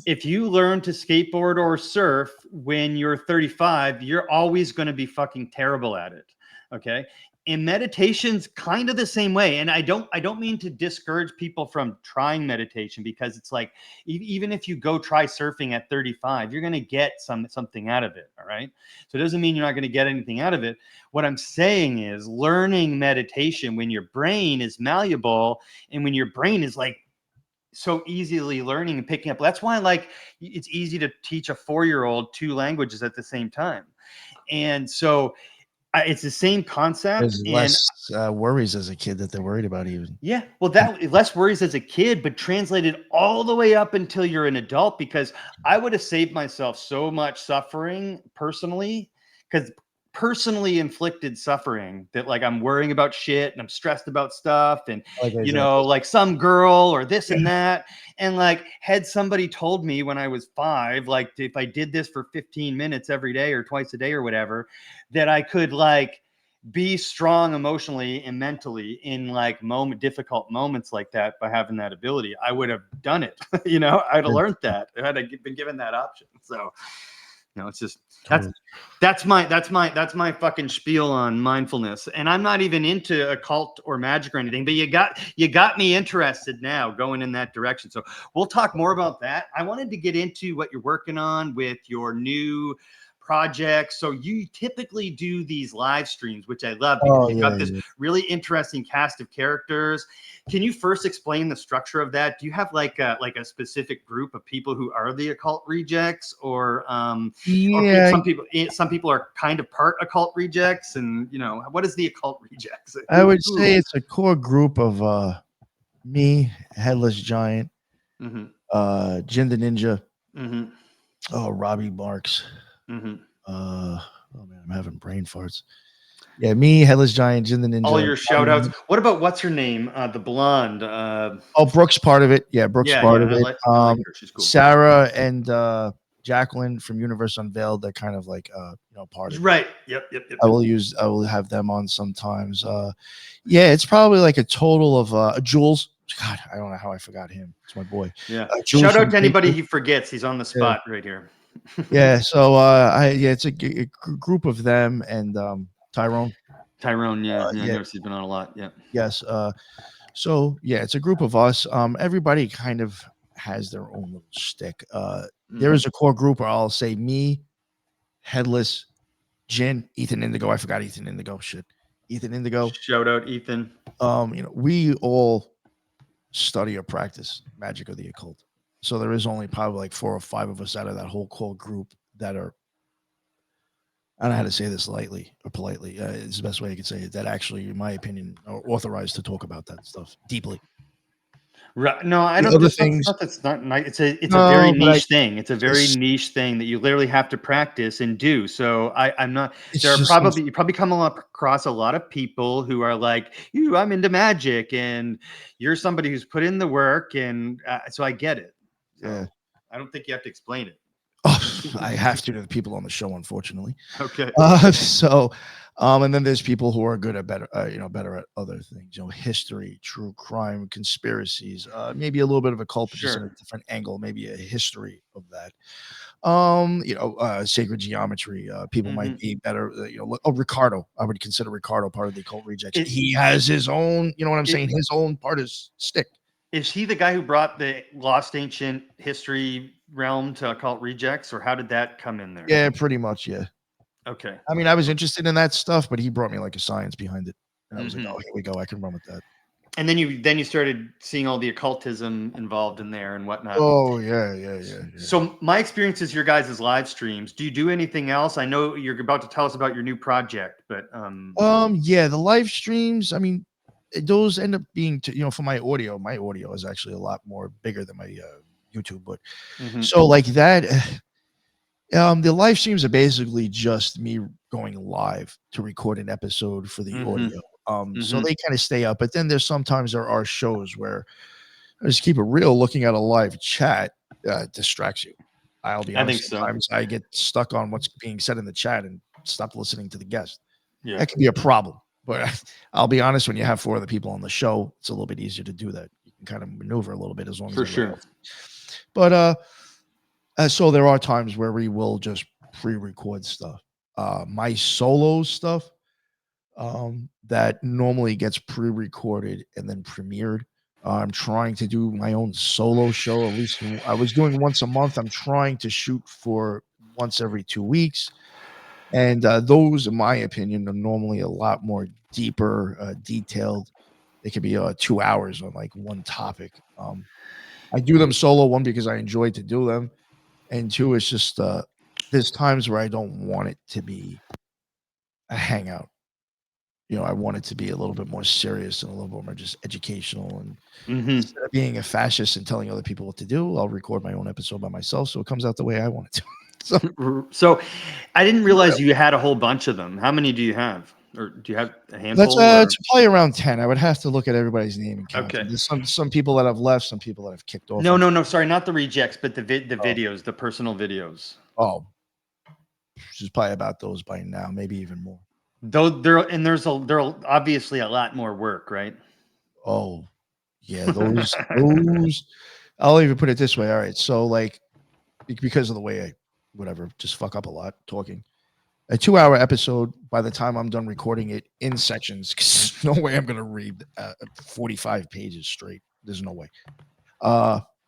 If you learn to skateboard or surf when you're 35, you're always going to be fucking terrible at it. Okay. And meditation's kind of the same way. And I don't mean to discourage people from trying meditation, because it's like, even if you go try surfing at 35, you're going to get something out of it. All right. So it doesn't mean you're not going to get anything out of it. What I'm saying is learning meditation when your brain is malleable and when your brain is like so easily learning and picking up. That's why like it's easy to teach a 4-year-old 2 languages at the same time. And so it's the same concept. There's less worries as a kid that they're worried about even. Yeah, well, that less worries as a kid, but translated all the way up until you're an adult, because I would have saved myself so much suffering personally, because personally inflicted suffering that like I'm worrying about shit and I'm stressed about stuff and like some girl or this and that. And like had somebody told me when I was 5, like if I did this for 15 minutes every day or twice a day or whatever, that I could like be strong emotionally and mentally in like difficult moments like that by having that ability, I would have done it. I'd have learned that. I had been given that option. So it's just that's my fucking spiel on mindfulness. And I'm not even into occult or magic or anything, but you got me interested now going in that direction. So we'll talk more about that. I wanted to get into what you're working on with your new projects. So you typically do these live streams, which I love, because you've got this really interesting cast of characters. Can you first explain the structure of that? Do you have like a specific group of people who are the Occult Rejects, or some people are kind of part Occult Rejects, and what is the Occult Rejects? I would say it's a core group of me, Headless Giant, Jin the Ninja, Robbie Marks. Oh man, I'm having brain farts. Yeah, me, Headless Giant, Jin the Ninja. All your shout outs. What about what's her name? The blonde. Brooke's part of it. Yeah, Brooke's part of it. I like her. She's cool. Sarah and Jacqueline from Universe Unveiled, they're kind of like part of it. Right. Yep. I will have them on sometimes. It's probably like a total of Jules. God, I don't know how I forgot him. It's my boy. Yeah. Shout out to anybody he forgets. He's on the spot right here. Yeah. So it's a group of them and Tyrone. He's been on a lot. Yeah. Yes. So it's a group of us. Everybody kind of has their own little shtick. There is a core group where I'll say me, Headless, Jin, Ethan Indigo. I forgot Ethan Indigo. Shit. Ethan Indigo. Shout out Ethan. We all study or practice magic of the occult. So there is only probably like 4 or 5 of us out of that whole core group that are, I don't know how to say this lightly or politely. It's the best way I could say it. That actually, in my opinion, are authorized to talk about that stuff deeply. Right. No, I don't. It's not nice. It's a very niche thing. It's a very niche thing that you literally have to practice and do. So I'm not. You probably come across a lot of people who are like, I'm into magic, and you're somebody who's put in the work, and so I get it. So yeah. I don't think you have to explain it. I have to the people on the show, unfortunately. Okay. And then there's people who are good at better at other things, history, true crime, conspiracies, maybe a little bit of occult, but just in a different angle, maybe a history of that. Sacred geometry. People might be better. Ricardo. I would consider Ricardo part of the Occult Rejects. He has his own. You know what I'm saying? His own part is stick. Is he the guy who brought the lost ancient history realm to Occult Rejects, or how did that come in there? Yeah, pretty much. Yeah. Okay. I mean, I was interested in that stuff, but he brought me like a science behind it, and I was like, "Oh, here we go. I can run with that." And then you started seeing all the occultism involved in there and whatnot. Oh yeah. So my experience is your guys' live streams. Do you do anything else? I know you're about to tell us about your new project, but the live streams. I mean, those end up being for my audio. My audio is actually a lot more bigger than my YouTube, but so like that. The live streams are basically just me going live to record an episode for the audio. So they kind of stay up, but then sometimes there are shows where I just keep it real. Looking at a live chat distracts you. I'll be honest. Sometimes I get stuck on what's being said in the chat and stop listening to the guest. Yeah. That can be a problem. But I'll be honest, when you have 4 other people on the show, it's a little bit easier to do that. You can kind of maneuver a little bit as long For as sure. But so there are times where we will just pre-record stuff. My solo stuff that normally gets pre-recorded and then premiered. I'm trying to do my own solo show. At least I was doing once a month. I'm trying to shoot for once every 2 weeks. And those, in my opinion, are normally a lot more deeper, detailed. They could be 2 hours on like one topic. I do them solo, one, because I enjoy to do them. And 2, it's just there's times where I don't want it to be a hangout. I want it to be a little bit more serious and a little bit more just educational. And instead of being a fascist and telling other people what to do, I'll record my own episode by myself so it comes out the way I want it to. So I didn't realize you had a whole bunch of them. How many do you have? Or do you have a handful? It's probably around 10. I would have to look at everybody's name and count. Okay. There's some people that have left, some people that have kicked off. No. Sorry, not the rejects, but the videos, the personal videos. Oh, which is probably about those by now, maybe even more. Though there's obviously a lot more work, right? Oh, yeah, those. I'll even put it this way. All right, so like, because of the way I, just fuck up a lot talking. A 2-hour episode, by the time I'm done recording it in sections, because no way I'm going to read 45 pages straight. There's no way.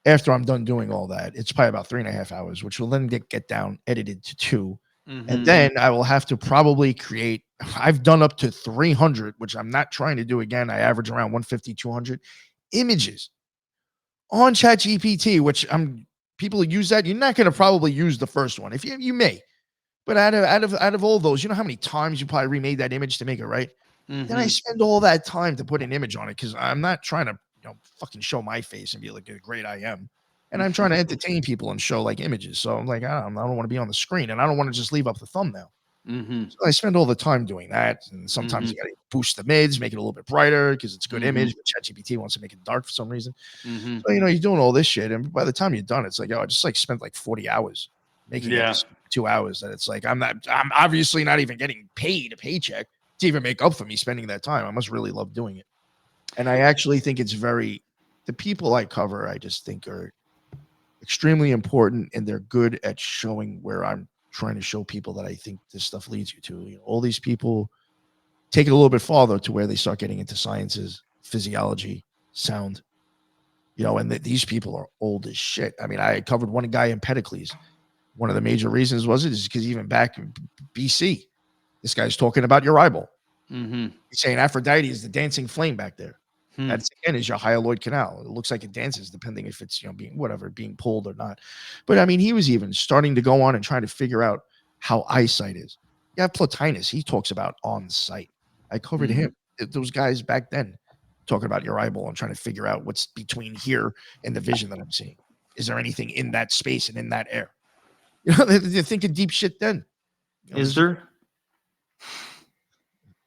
After I'm done doing all that, it's probably about 3.5 hours, which will then get down, edited to 2. And then I will have to probably create, I've done up to 300, which I'm not trying to do again. I average around 150, 200 images on ChatGPT, which people who use that, you're not going to probably use the first one. If you may. But out of all those, you know how many times you probably remade that image to make it right? Then I spend all that time to put an image on it because I'm not trying to fucking show my face and be like, great I am. And I'm trying to entertain people and show like images. So I'm like, I don't want to be on the screen and I don't want to just leave up the thumbnail. So I spend all the time doing that. And sometimes you got to boost the mids, make it a little bit brighter because it's a good image. But ChatGPT wants to make it dark for some reason. So, you're doing all this shit. And by the time you're done, it's like, I just like spent like 40 hours making it 2 hours. That it's like, I'm obviously not even getting paid a paycheck to even make up for me spending that time. I must really love doing it. And I actually think it's the people I cover, I just think are extremely important, and they're good at showing where I'm trying to show people that I think this stuff leads you to. All these people take it a little bit farther to where they start getting into sciences, physiology, sound, and these people are old as shit. I mean, I covered one guy in Empedocles. One of the major reasons is because even back in BC, this guy's talking about your eyeball. He's saying Aphrodite is the dancing flame back there. That's again is your hyaloid canal. It looks like it dances depending if it's being pulled or not. But I mean, he was even starting to go on and trying to figure out how eyesight is. You have Plotinus. He talks about on sight. I covered him. Those guys back then talking about your eyeball and trying to figure out what's between here and the vision that I'm seeing. Is there anything in that space and in that air? They're thinking deep shit then. Is there?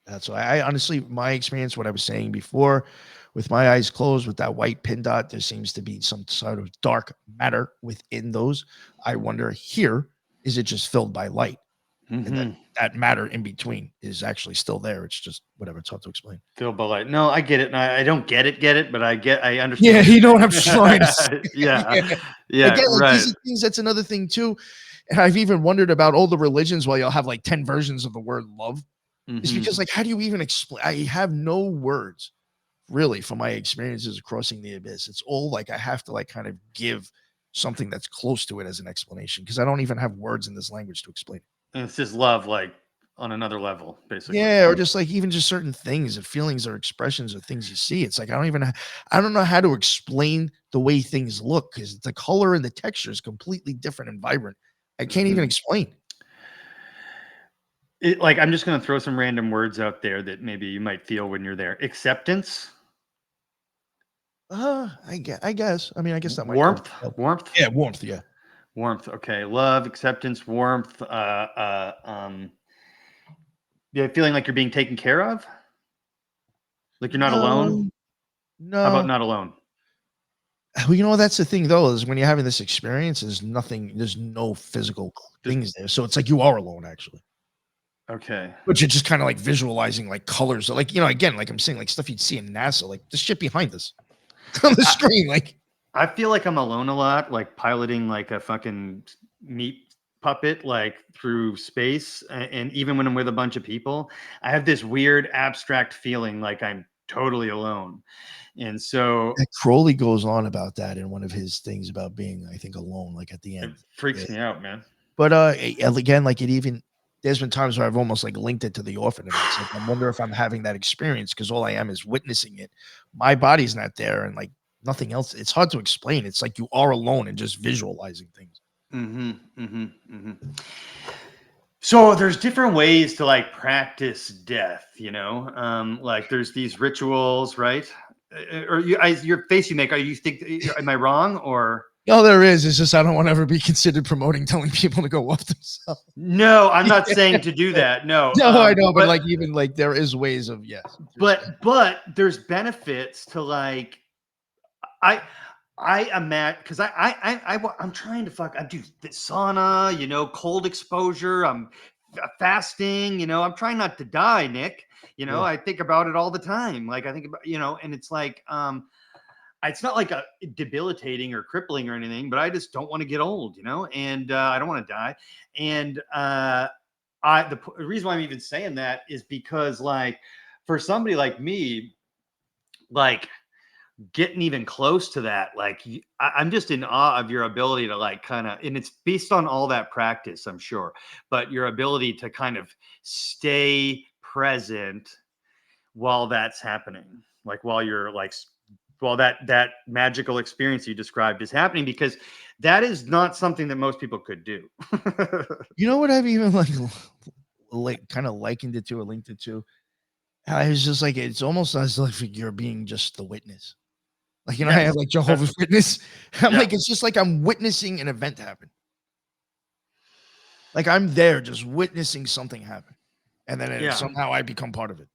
That's why I honestly, my experience, what I was saying before, with my eyes closed, with that white pin dot, there seems to be some sort of dark matter within those. I wonder here, is it just filled by light? And that matter in between is actually still there. It's just whatever. It's hard to explain. Filled by light. No, I get it. And I don't get it, but I understand. Yeah, you know what I'm trying to say. Yeah. Again, like, Right. these are things, that's another thing too. And I've even wondered about all the religions where you'll have like 10 versions of the word love. It's because, like, how do you even explain? I have no words really for my experiences of crossing the abyss. It's all like I have to like kind of give something that's close to it as an explanation because I don't even have words in this language to explain it. And it's just love, like on another level, basically. Yeah, or just like even just certain things or feelings or expressions or things you see. It's like I don't know how to explain the way things look because the color and the texture is completely different and vibrant. I can't even explain. Like, I'm just going to throw some random words out there that maybe you might feel when you're there. Acceptance. I guess. I mean, I guess that might warmth. Yeah, warmth. Yeah. Warmth. Okay. Love, acceptance, warmth. Yeah, feeling like you're being taken care of. Like you're not alone. No. How about not alone? Well, that's the thing though, is when you're having this experience, there's no physical things there. So it's like you are alone, actually. Okay. But you're just kind of like visualizing like colors, like, you know, again, like I'm saying, like stuff you'd see in NASA, like the shit behind us on the screen. Like, I feel like I'm alone a lot, like piloting like a fucking meat puppet, like through space. And even when I'm with a bunch of people, I have this weird abstract feeling like I'm totally alone. And so Crowley goes on about that in one of his things about being, I think, alone, like at the it end. freaks me out, man. But again, like there's been times where I've almost like linked it to the orphan. It's like, I wonder if I'm having that experience because all I am is witnessing it. My body's not there, and like nothing else. It's hard to explain. It's like you are alone and just visualizing things. So there's different ways to like practice death, you know, like there's these rituals, right? Or your face you make, are you think, am I wrong or? No, there is. It's just I don't want to ever be considered promoting telling people to go off themselves. No, I'm not saying to do that. No, No, I know, but like even like there is ways of But there's benefits to like I imagine because I'm trying to I do the sauna, you know, cold exposure. I'm fasting, you know. I'm trying not to die, Nick. You know, I think about it all the time. Like I think about, you know, and it's like it's not like a debilitating or crippling or anything, but I just don't want to get old, you know, and I don't want to die. And the reason why I'm even saying that is because like for somebody like me, like getting even close to that, like I'm just in awe of your ability to like kind of, and it's based on all that practice, I'm sure, but your ability to kind of stay present while that's happening, like while you're like while that magical experience you described is happening, because that is not something that most people could do. You know what I've even like kind of likened it to or linked it to? I was just like, it's almost as if you're being just the witness. Like, you know, I have like Jehovah's Witness. I'm like, it's just like I'm witnessing an event happen. Like I'm there just witnessing something happen. And then somehow I become part of it.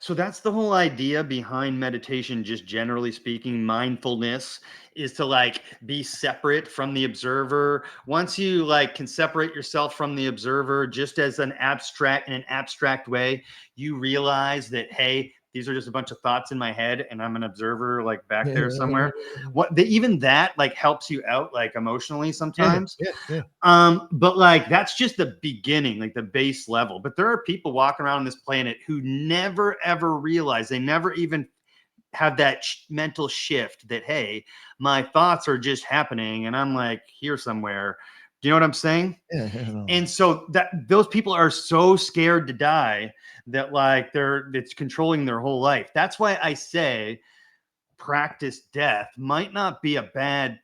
So that's the whole idea behind meditation, just generally speaking. Mindfulness is to like be separate from the observer. Once you like can separate yourself from the observer, just as in an abstract way, you realize that, hey, these are just a bunch of thoughts in my head and I'm an observer like back there somewhere. Even that like helps you out like emotionally sometimes. But like that's just the beginning, like the base level. But there are people walking around this planet who never ever realize, they never even have that mental shift that, hey, my thoughts are just happening and I'm like here somewhere. Do you know what I'm saying? And so that those people are so scared to die that like it's controlling their whole life. That's why I say practice death might not be a bad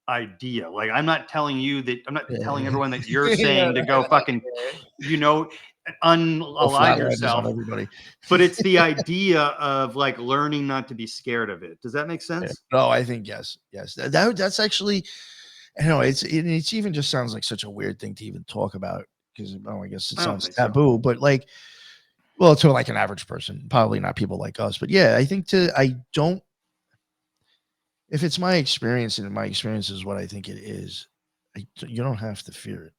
idea. Like I'm not telling you that, I'm not telling everyone that you're saying to go fucking, you know, unalive yourself. But it's the idea of like learning not to be scared of it. Does that make sense? No, I think yes. That's actually, I know it's even just sounds like such a weird thing to even talk about because I guess it sounds taboo, but like, well, to like an average person, probably not people like us, but yeah, I think if it's my experience and my experience is what I think it is, you don't have to fear it.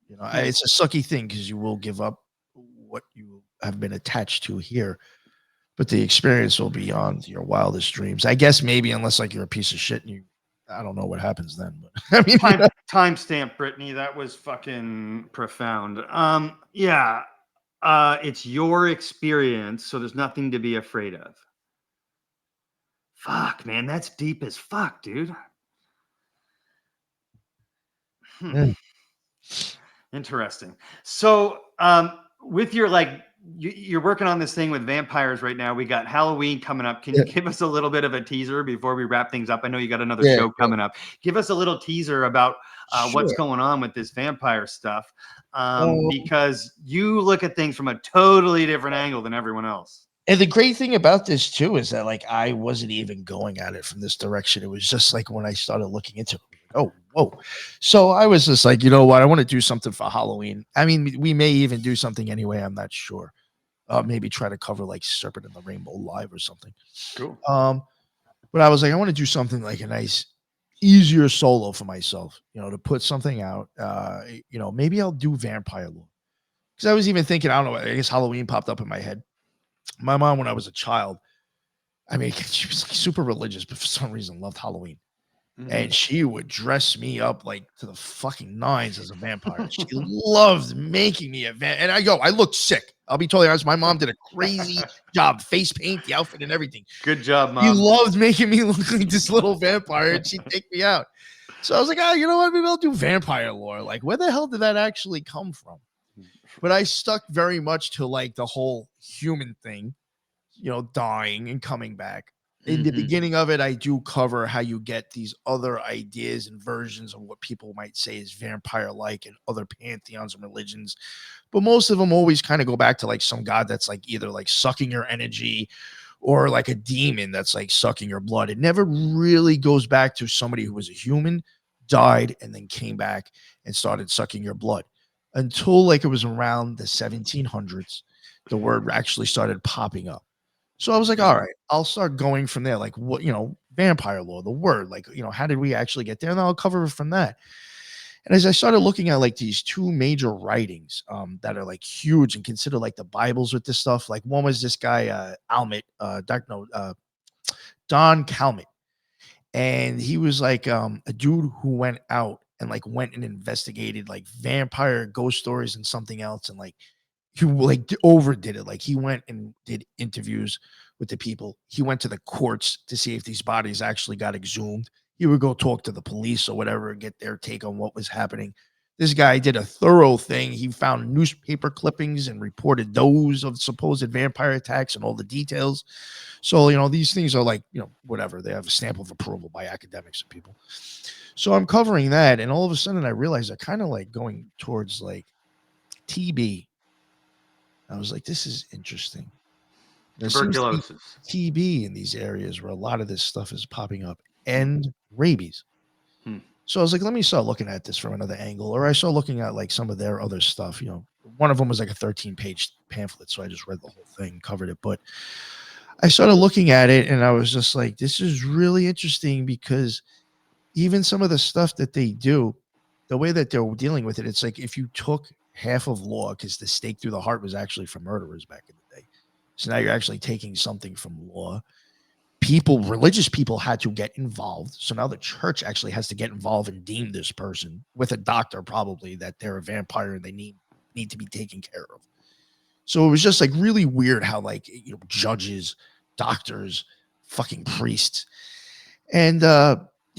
You know, it's a sucky thing because you will give up what you have been attached to here, but the experience will be beyond your wildest dreams. I guess maybe unless like you're a piece of shit and I don't know what happens then. But I mean, timestamp, Brittany. That was fucking profound. It's your experience, so there's nothing to be afraid of. Fuck, man, that's deep as fuck, dude. Interesting. So, with your like, you're working on this thing with vampires right now. We got Halloween coming up. Can you give us a little bit of a teaser before we wrap things up? I know you got another show coming up. Give us a little teaser about what's going on with this vampire stuff, because you look at things from a totally different angle than everyone else. And the great thing about this too is that like I wasn't even going at it from this direction. It was just like when I started looking into it, oh, whoa. So I was just like, you know what? I want to do something for Halloween. I mean, we may even do something anyway. I'm not sure. Maybe try to cover like Serpent in the Rainbow live or something. Cool. But I was like, I want to do something like a nice, easier solo for myself, you know, to put something out. You know, maybe I'll do vampire lore. because I was even thinking, I don't know, I guess Halloween popped up in my head. My mom, when I was a child, I mean, she was like super religious, but for some reason loved Halloween. And she would dress me up like to the fucking nines as a vampire. She loved making me a vampire. And I looked sick. I'll be totally honest. My mom did a crazy job, face paint, the outfit, and everything. Good job, Mom. She loved making me look like this little vampire, and she'd take me out. So I was like, you know what? Maybe I'll do vampire lore. Like, where the hell did that actually come from? But I stuck very much to like the whole human thing, dying and coming back. In the beginning of it, I do cover how you get these other ideas and versions of what people might say is vampire-like and other pantheons and religions. But most of them always kind of go back to like some god that's like either like sucking your energy or like a demon that's like sucking your blood. It never really goes back to somebody who was a human, died, and then came back and started sucking your blood. Until like it was around the 1700s, the word actually started popping up. So I was like, all right, I'll start going from there. Like, what, vampire lore, the word, like, how did we actually get there? And I'll cover it from that. And as I started looking at like these two major writings that are like huge and considered like the Bibles with this stuff, like one was this guy, Don Calmet. And he was like a dude who went out and like went and investigated like vampire ghost stories and something else. And like, he like overdid it. Like he went and did interviews with the people. He went to the courts to see if these bodies actually got exhumed. He would go talk to the police or whatever and get their take on what was happening. This guy did a thorough thing. He found newspaper clippings and reported those of supposed vampire attacks and all the details. So, these things are like, whatever. They have a stamp of approval by academics and people. So I'm covering that. And all of a sudden I realized I kind of like going towards like TB. I was like, this is interesting. Tuberculosis. TB in these areas where a lot of this stuff is popping up, and rabies. So I was like, let me start looking at this from another angle. Or I started looking at like some of their other stuff. One of them was like a 13-page pamphlet. So I just read the whole thing, covered it. But I started looking at it and I was just like, this is really interesting, because even some of the stuff that they do, the way that they're dealing with it, it's like if you took half of law, because the stake through the heart was actually for murderers back in the day. So now you're actually taking something from law. Religious people had to get involved. So now the church actually has to get involved and deem this person with a doctor, probably, that they're a vampire and they need to be taken care of. So it was just like really weird how like, judges, doctors, fucking priests, and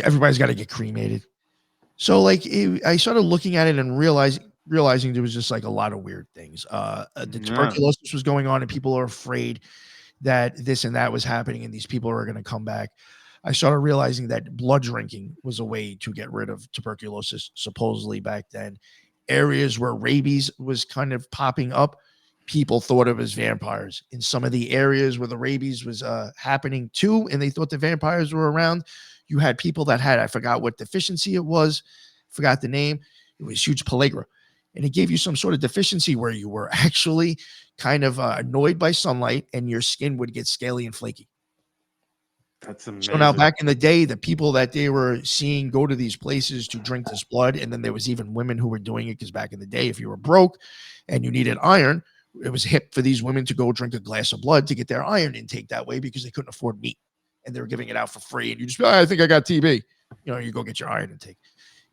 everybody's got to get cremated. So like I started looking at it and realizing there was just like a lot of weird things. The tuberculosis was going on and people are afraid that this and that was happening and these people are going to come back. I started realizing that blood drinking was a way to get rid of tuberculosis, supposedly back then. Areas where rabies was kind of popping up, people thought of as vampires. In some of the areas where the rabies was happening too, and they thought the vampires were around, you had people that had, I forgot what deficiency it was, forgot the name. It was huge pellagra. And it gave you some sort of deficiency where you were actually kind of annoyed by sunlight and your skin would get scaly and flaky. That's amazing. So now back in the day, the people that they were seeing go to these places to drink this blood, and then there was even women who were doing it, because back in the day, if you were broke and you needed iron, it was hip for these women to go drink a glass of blood to get their iron intake that way, because they couldn't afford meat and they were giving it out for free. And you just, I think I got TB. You go get your iron intake.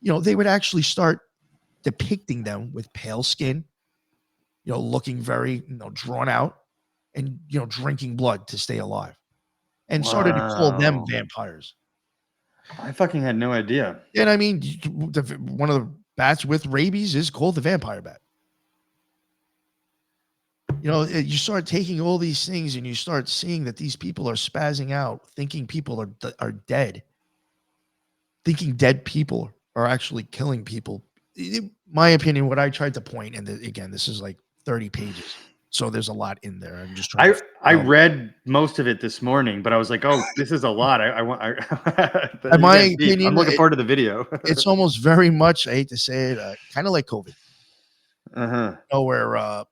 They would actually start depicting them with pale skin, looking very, drawn out, and, drinking blood to stay alive, and started to call them vampires. I fucking had no idea. And I mean, one of the bats with rabies is called the vampire bat. You start taking all these things and you start seeing that these people are spazzing out, thinking people are dead, thinking dead people are actually killing people. In my opinion, what I tried to point, and again, this is like 30 pages, so there's a lot in there. I'm just trying. I read most of it this morning, but I was like, oh, this is a lot. In my opinion, I'm looking forward to the video. It's almost very much, I hate to say it, kind of like COVID. Where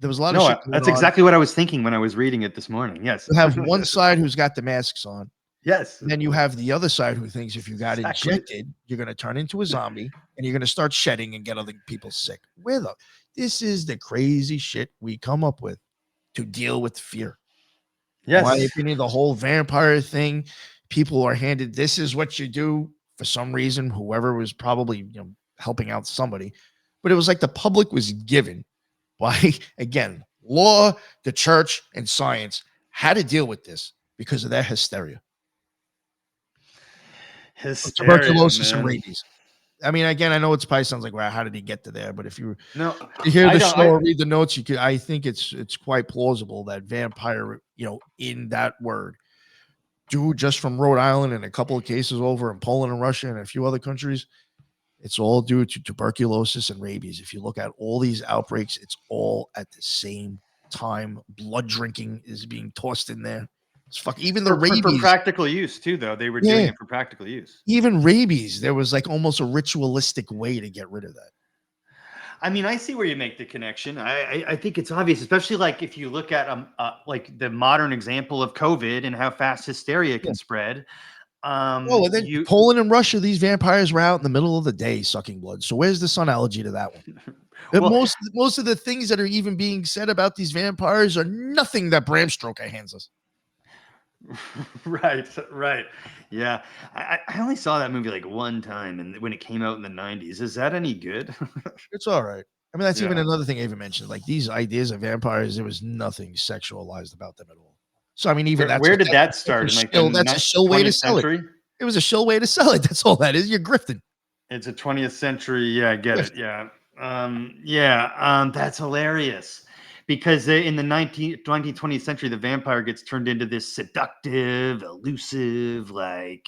there was a lot of shit. That's exactly what I was thinking when I was reading it this morning. Yes. You have one side who's got the masks on, Yes. And then you have the other side who thinks if you got Exactly. injected, you're going to turn into a zombie and you're going to start shedding and get other people sick. This is the crazy shit we come up with to deal with fear. Yes. In my opinion, the whole vampire thing, people are handed, this is what you do for some reason, whoever was probably helping out somebody. But it was like the public was given by, again, law, the church, and science how to deal with this because of their hysteria. Tuberculosis and rabies. I mean, again, I know it's probably sounds like, well, how did he get to there? But if you hear the show or read the notes, I think it's quite plausible that vampire, in that word, dude, just from Rhode Island and a couple of cases over in Poland and Russia and a few other countries, it's all due to tuberculosis and rabies. If you look at all these outbreaks, it's all at the same time. Blood drinking is being tossed in there. Even the rabies for practical use too, though. They were doing it for practical use. Even rabies, there was like almost a ritualistic way to get rid of that. I mean, I see where you make the connection. I think it's obvious, especially like if you look at like the modern example of COVID and how fast hysteria can spread. And then Poland and Russia, these vampires were out in the middle of the day sucking blood. So where's the analogy to that one? Well, most of the things that are even being said about these vampires are nothing that Bram Stoker hands us. Right. Yeah. I only saw that movie like one time, and when it came out in the 90s. Is that any good? It's all right. I mean, that's even another thing I even mentioned. Like these ideas of vampires, there was nothing sexualized about them at all. So I mean, even where did that start? That's a shill way to sell it. It was a shill way to sell it. That's all that is. You're grifting. It's a 20th century. Yeah, I get it. Yeah. That's hilarious. Because in the 20th century, the vampire gets turned into this seductive, elusive, like,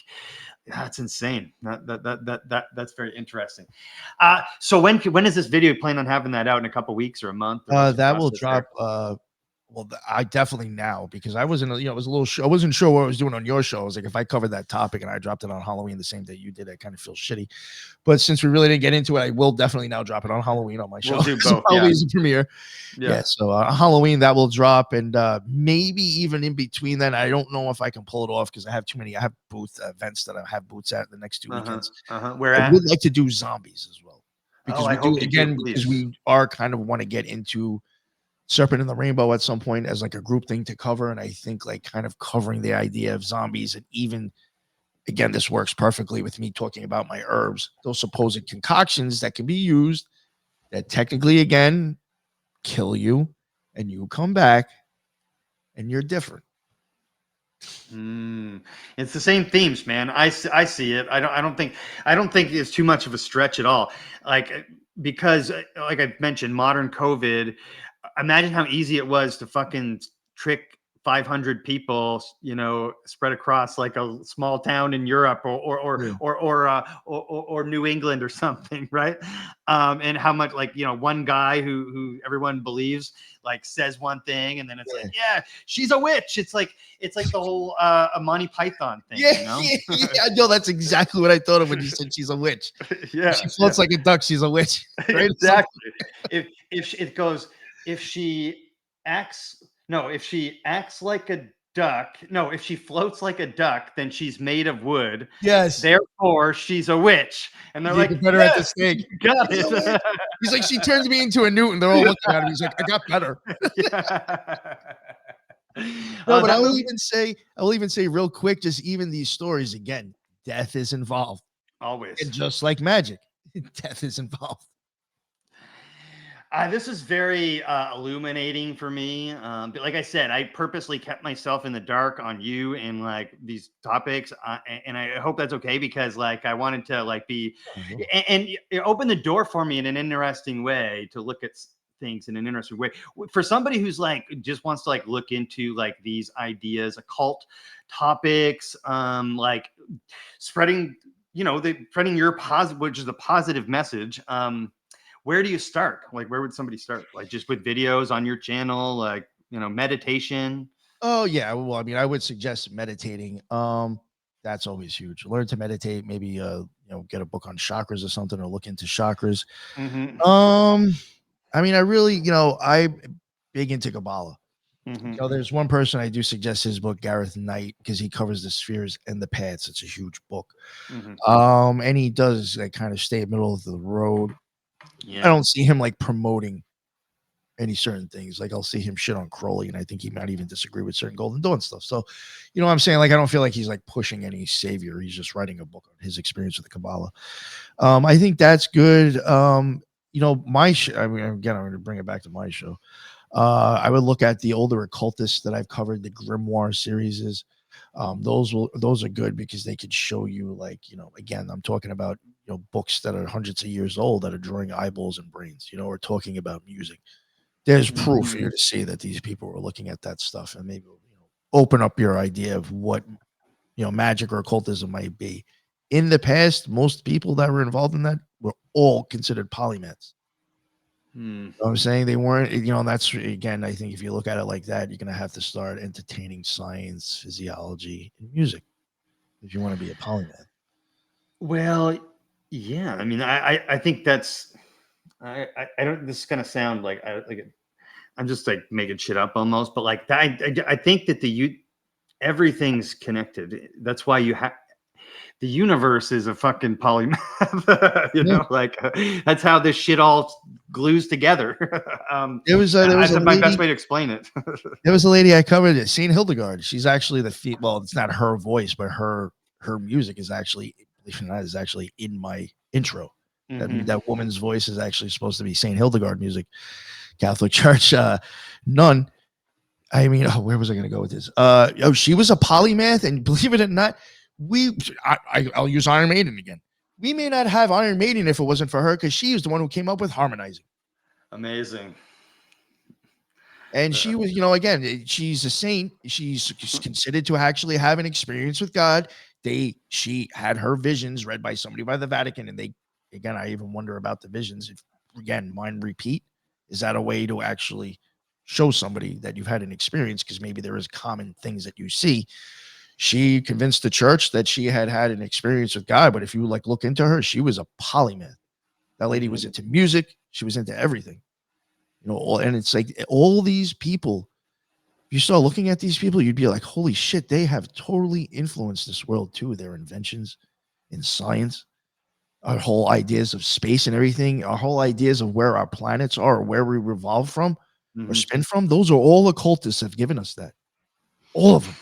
that's insane. That's very interesting. So when is this video plan on having that out? In a couple weeks or a month? That will drop. Well, I definitely now, because I wasn't, it was a little show. I wasn't sure what I was doing on your show. I was like, if I covered that topic and I dropped it on Halloween the same day you did, I kind of feel shitty. But since we really didn't get into it, I will definitely now drop it on Halloween on my show. We'll do both. Probably as a premiere. Yeah. So Halloween that will drop, and maybe even in between then, I don't know if I can pull it off because I have too many. I have booth events that I have booths at the next 2 weekends. Where I would like to do zombies as well, because because we are kind of want to get into Serpent in the Rainbow at some point as like a group thing to cover. And I think like kind of covering the idea of zombies, and even again, this works perfectly with me talking about my herbs, those supposed concoctions that can be used that technically again kill you, and you come back and you're different. It's the same themes, man. I see it. I don't think it's too much of a stretch at all. Like, because like I mentioned, modern COVID, imagine how easy it was to fucking trick 500 people, spread across like a small town in Europe or New England or something, right? And how much, like, one guy who everyone believes, like, says one thing, and then it's like, yeah, she's a witch. It's like the whole Monty Python thing. I know, that's exactly what I thought of when you said she's a witch. Yeah, she floats like a duck. She's a witch. Right? Exactly. If she acts like a duck, if she floats like a duck, then she's made of wood. Yes. Therefore, she's a witch. And they're like, better at the stake. Got it. He's like, she turns me into a Newton. They're all looking at him. He's like, I got better. No, but I will even say real quick, just even these stories again, death is involved. Always. And just like magic, death is involved. This is very illuminating for me. But like I said, I purposely kept myself in the dark on you and like these topics, and I hope that's okay, because like I wanted to like be, and it opened the door for me in an interesting way to look at things in an interesting way for somebody who's like just wants to like look into like these ideas, occult topics, like spreading, spreading your positive, which is the positive message. Where do you start? Like, where would somebody start? Like, just with videos on your channel, like, meditation? Oh, yeah. Well, I mean, I would suggest meditating. That's always huge. Learn to meditate. Maybe, get a book on chakras or something, or look into chakras. Mm-hmm. I mean, I really, I'm big into Kabbalah. Mhm. You know, there's one person I do suggest his book, Gareth Knight, because he covers the spheres and the paths. It's a huge book. Mhm. And he does like kind of stay middle of the road. I Yeah. don't see him like promoting any certain things. Like I'll see him shit on Crowley, and I think he might even disagree with certain Golden Dawn stuff. So, you know what I'm saying? Like I don't feel like he's like pushing any savior. He's just writing a book on his experience with the Kabbalah. I think that's good. You know, I mean, again, I'm going to bring it back to my show. I would look at the older occultists that I've covered, the Grimoire series. Those are good because they could show you, like, you know, again, I'm talking about, you know, books that are hundreds of years old that are drawing eyeballs and brains, you know, or talking about music. There's proof for you to see that these people were looking at that stuff, and maybe, you know, open up your idea of what, you know, magic or occultism might be. In the past, most people that were involved in that were all considered polymaths. Hmm. You know what I'm saying? They weren't, you know, and that's, again, I think if you look at it like that, you're going to have to start entertaining science, physiology, and music if you want to be a polymath. Well, yeah. I mean, I think that's. I don't. This is gonna sound like I'm just like making shit up almost, but like I think that everything's connected. That's why the universe is a fucking polymath. You know, like that's how this shit all glues together. There was a That's my best lady. way to explain it. There was a lady I covered at Saint Hildegard. She's actually well, it's not her voice, but her music is actually, believe it or not, is actually in my intro. Mhm. That woman's voice is actually supposed to be Saint Hildegard music, Catholic Church nun. I mean, where was I going to go with this? She was a polymath, and believe it or not, I'll use Iron Maiden again. We may not have Iron Maiden if it wasn't for her, because she is the one who came up with harmonizing. Amazing. And she was, you know, again, she's a saint. She's considered to actually have an experience with God. She had her visions read by somebody by the Vatican, and again, I even wonder about the visions. If, again, mind repeat, is that a way to actually show somebody that you've had an experience? Because maybe there is common things that you see. She convinced the church that she had an experience with God, but if you like look into her, she was a polymath. That lady was into music. She was into everything. You know, and it's like all these people, if you start looking at these people, you'd be like, holy shit, they have totally influenced this world too. Their inventions in science, our whole ideas of space and everything, our whole ideas of where our planets are, or where we revolve from or spin from. Those are all occultists have given us that. All of them.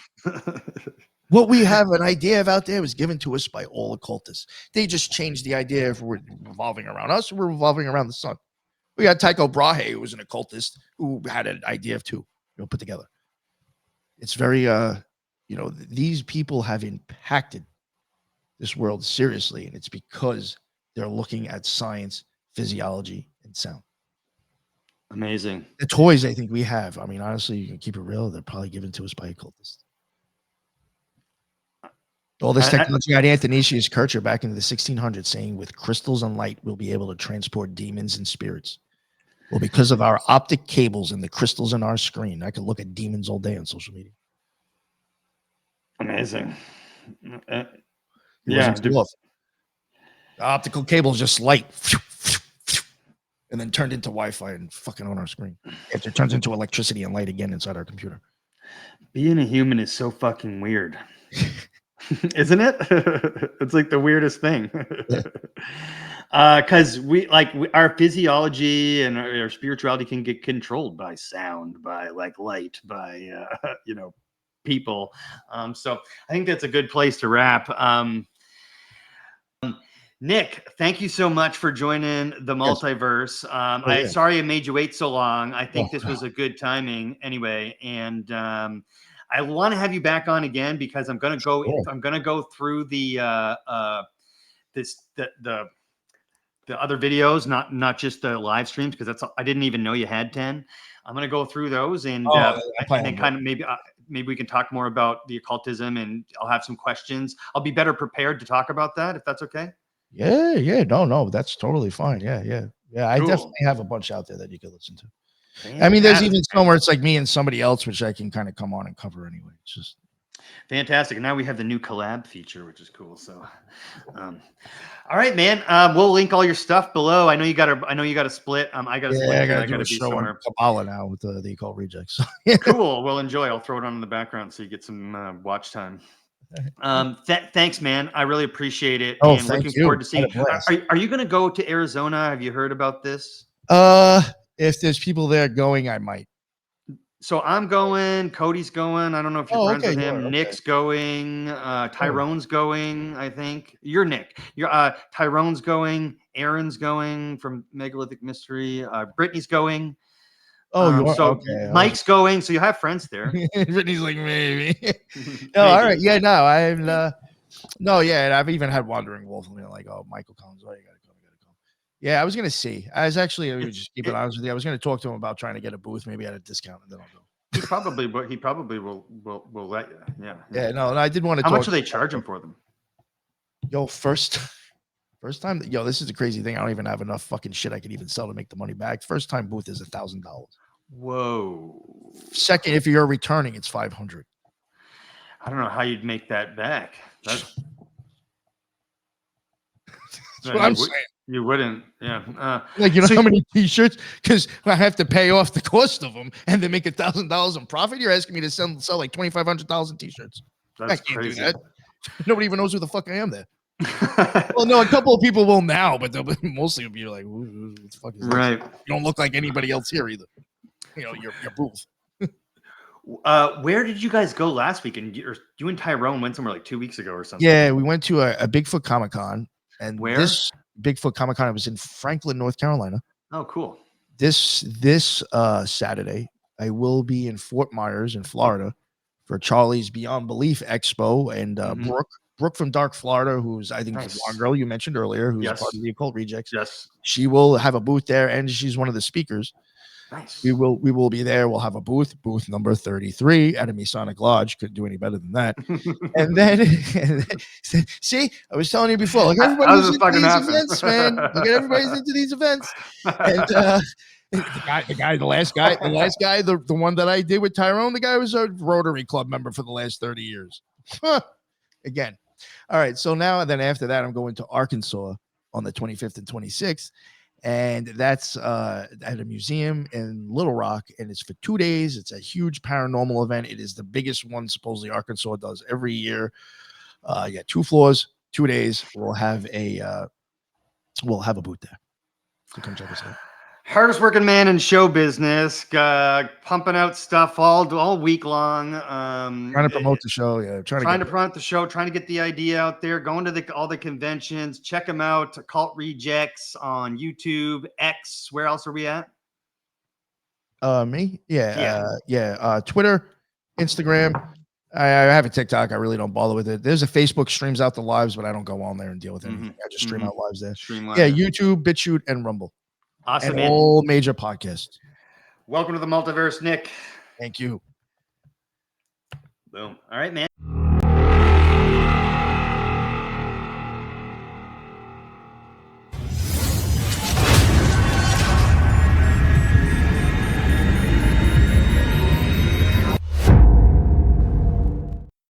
What we have an idea of out there was given to us by all occultists. They just changed the idea if we're revolving around us or we're revolving around the sun. We got Tycho Brahe, who was an occultist, who had an idea of two, you know, put together. It's very, you know, these people have impacted this world seriously, and it's because they're looking at science, physiology, and sound. Amazing. The toys I think we have, I mean, honestly, you can keep it real, they're probably given to us by occultists. All this technology got Athanasius Kircher back into the 1600s saying, with crystals and light, we'll be able to transport demons and spirits. Well, because of our optic cables and the crystals in our screen, I can look at demons all day on social media. Amazing. Yeah. The optical cables just light and then turned into Wi-Fi and fucking on our screen. After it turns into electricity and light again inside our computer. Being a human is so fucking weird. Isn't it? It's like the weirdest thing. Because our physiology and our spirituality can get controlled by sound, by like light, by you know, people. So I think that's a good place to wrap. Nick, thank you so much for joining the Multiverse. Sorry I made you wait so long. I think this was a good timing anyway, and I want to have you back on again because I'm going to go. Sure. I'm going to go through the other videos, not just the live streams, because I didn't even know you had 10. I'm going to go through those and then kind of maybe we can talk more about the occultism, and I'll have some questions. I'll be better prepared to talk about that if that's okay. Yeah. No, that's totally fine. Yeah. I Cool. definitely have a bunch out there that you could listen to. Fantastic. I mean, there's even somewhere it's like me and somebody else, which I can kind of come on and cover anyway. It's just Fantastic. And now we have the new collab feature, which is cool. So, all right, man. We'll link all your stuff below. I know you got to split. I got to split. I I gotta got do to a be show on somewhere. Kabbalah now with the Occult Rejects. Cool. We'll enjoy. I'll throw it on in the background so you get some watch time. Thanks, man. I really appreciate it. Oh, and thank looking you. forward to seeing. Had a blast. Are you going to go to Arizona? Have you heard about this? If there's people there going, I might. So I'm going. Cody's going. I don't know if you're Oh, friends okay, with you him. are, okay. Nick's going. Tyrone's going. I think you're Nick. You're Tyrone's going. Aaron's going from Megalithic Mystery. Brittany's going. Oh, you are? So Okay. Mike's going. So you have friends there. Brittany's like, maybe. No, all right. Yeah, no, I'm no, yeah, and I've even had Wandering Wolf. Like, oh, Michael Collins, oh, you gotta go. Yeah, I was gonna see. I was actually just keep it honest with you. I was gonna talk to him about trying to get a booth, maybe at a discount, and then I'll go. He probably will let you. Yeah. Yeah, no, I did want to How talk. much are they charging for them? Yo, first time. Yo, this is the crazy thing. I don't even have enough fucking shit I could even sell to make the money back. First time booth is $1,000. Whoa. Second, if you're returning, it's 500. I don't know how you'd make that back. That's what I'm saying. You wouldn't, yeah. Like, you know how many T-shirts? Because I have to pay off the cost of them and then make $1,000 in profit. You're asking me to sell like 2,500 T-shirts. That's I can't crazy. do that. Nobody even knows who the fuck I am there. Well, no, a couple of people will now, but they'll mostly be like, what the fuck is this? Right. You don't look like anybody else here either. You know, your booth. Where did you guys go last week? And you and Tyrone went somewhere like 2 weeks ago or something. Yeah, we went to a Bigfoot Comic-Con. And where? This Bigfoot Comic-Con was in Franklin, North Carolina. Oh, cool. This Saturday, I will be in Fort Myers in Florida for Charlie's Beyond Belief Expo. And Brooke from Dark Florida, who's I think the one girl you mentioned earlier, who's part of the Occult Rejects. Yes. She will have a booth there, and she's one of the speakers. Nice. We will be there. We'll have a booth number 33 at a Masonic Lodge. Couldn't do any better than that. and then see, I was telling you before, like everybody's into these events, man. Like everybody's into these events. And the last guy, the one that I did with Tyrone, the guy was a Rotary Club member for the last 30 years. Again. All right. So now, then after that, I'm going to Arkansas on the 25th and 26th. And that's at a museum in Little Rock, and it's for 2 days. It's a huge paranormal event. It is the biggest one supposedly Arkansas does every year. 2 floors, 2 days. We'll have a booth there. So come check us out. Hardest working man in show business, pumping out stuff all week long. Trying to promote the show, yeah. Trying to promote the show, trying to get the idea out there, going to all the conventions. Check them out. Occult Rejects on YouTube, X. Where else are we at? Me? Yeah. Twitter, Instagram. I have a TikTok. I really don't bother with it. There's a Facebook streams out the lives, but I don't go on there and deal with anything. I just stream out lives there. Yeah, YouTube, BitChute, and Rumble. Awesome, and man. all major podcasts. Welcome to the Multiverse, Nick. Thank you. Boom. All right, man.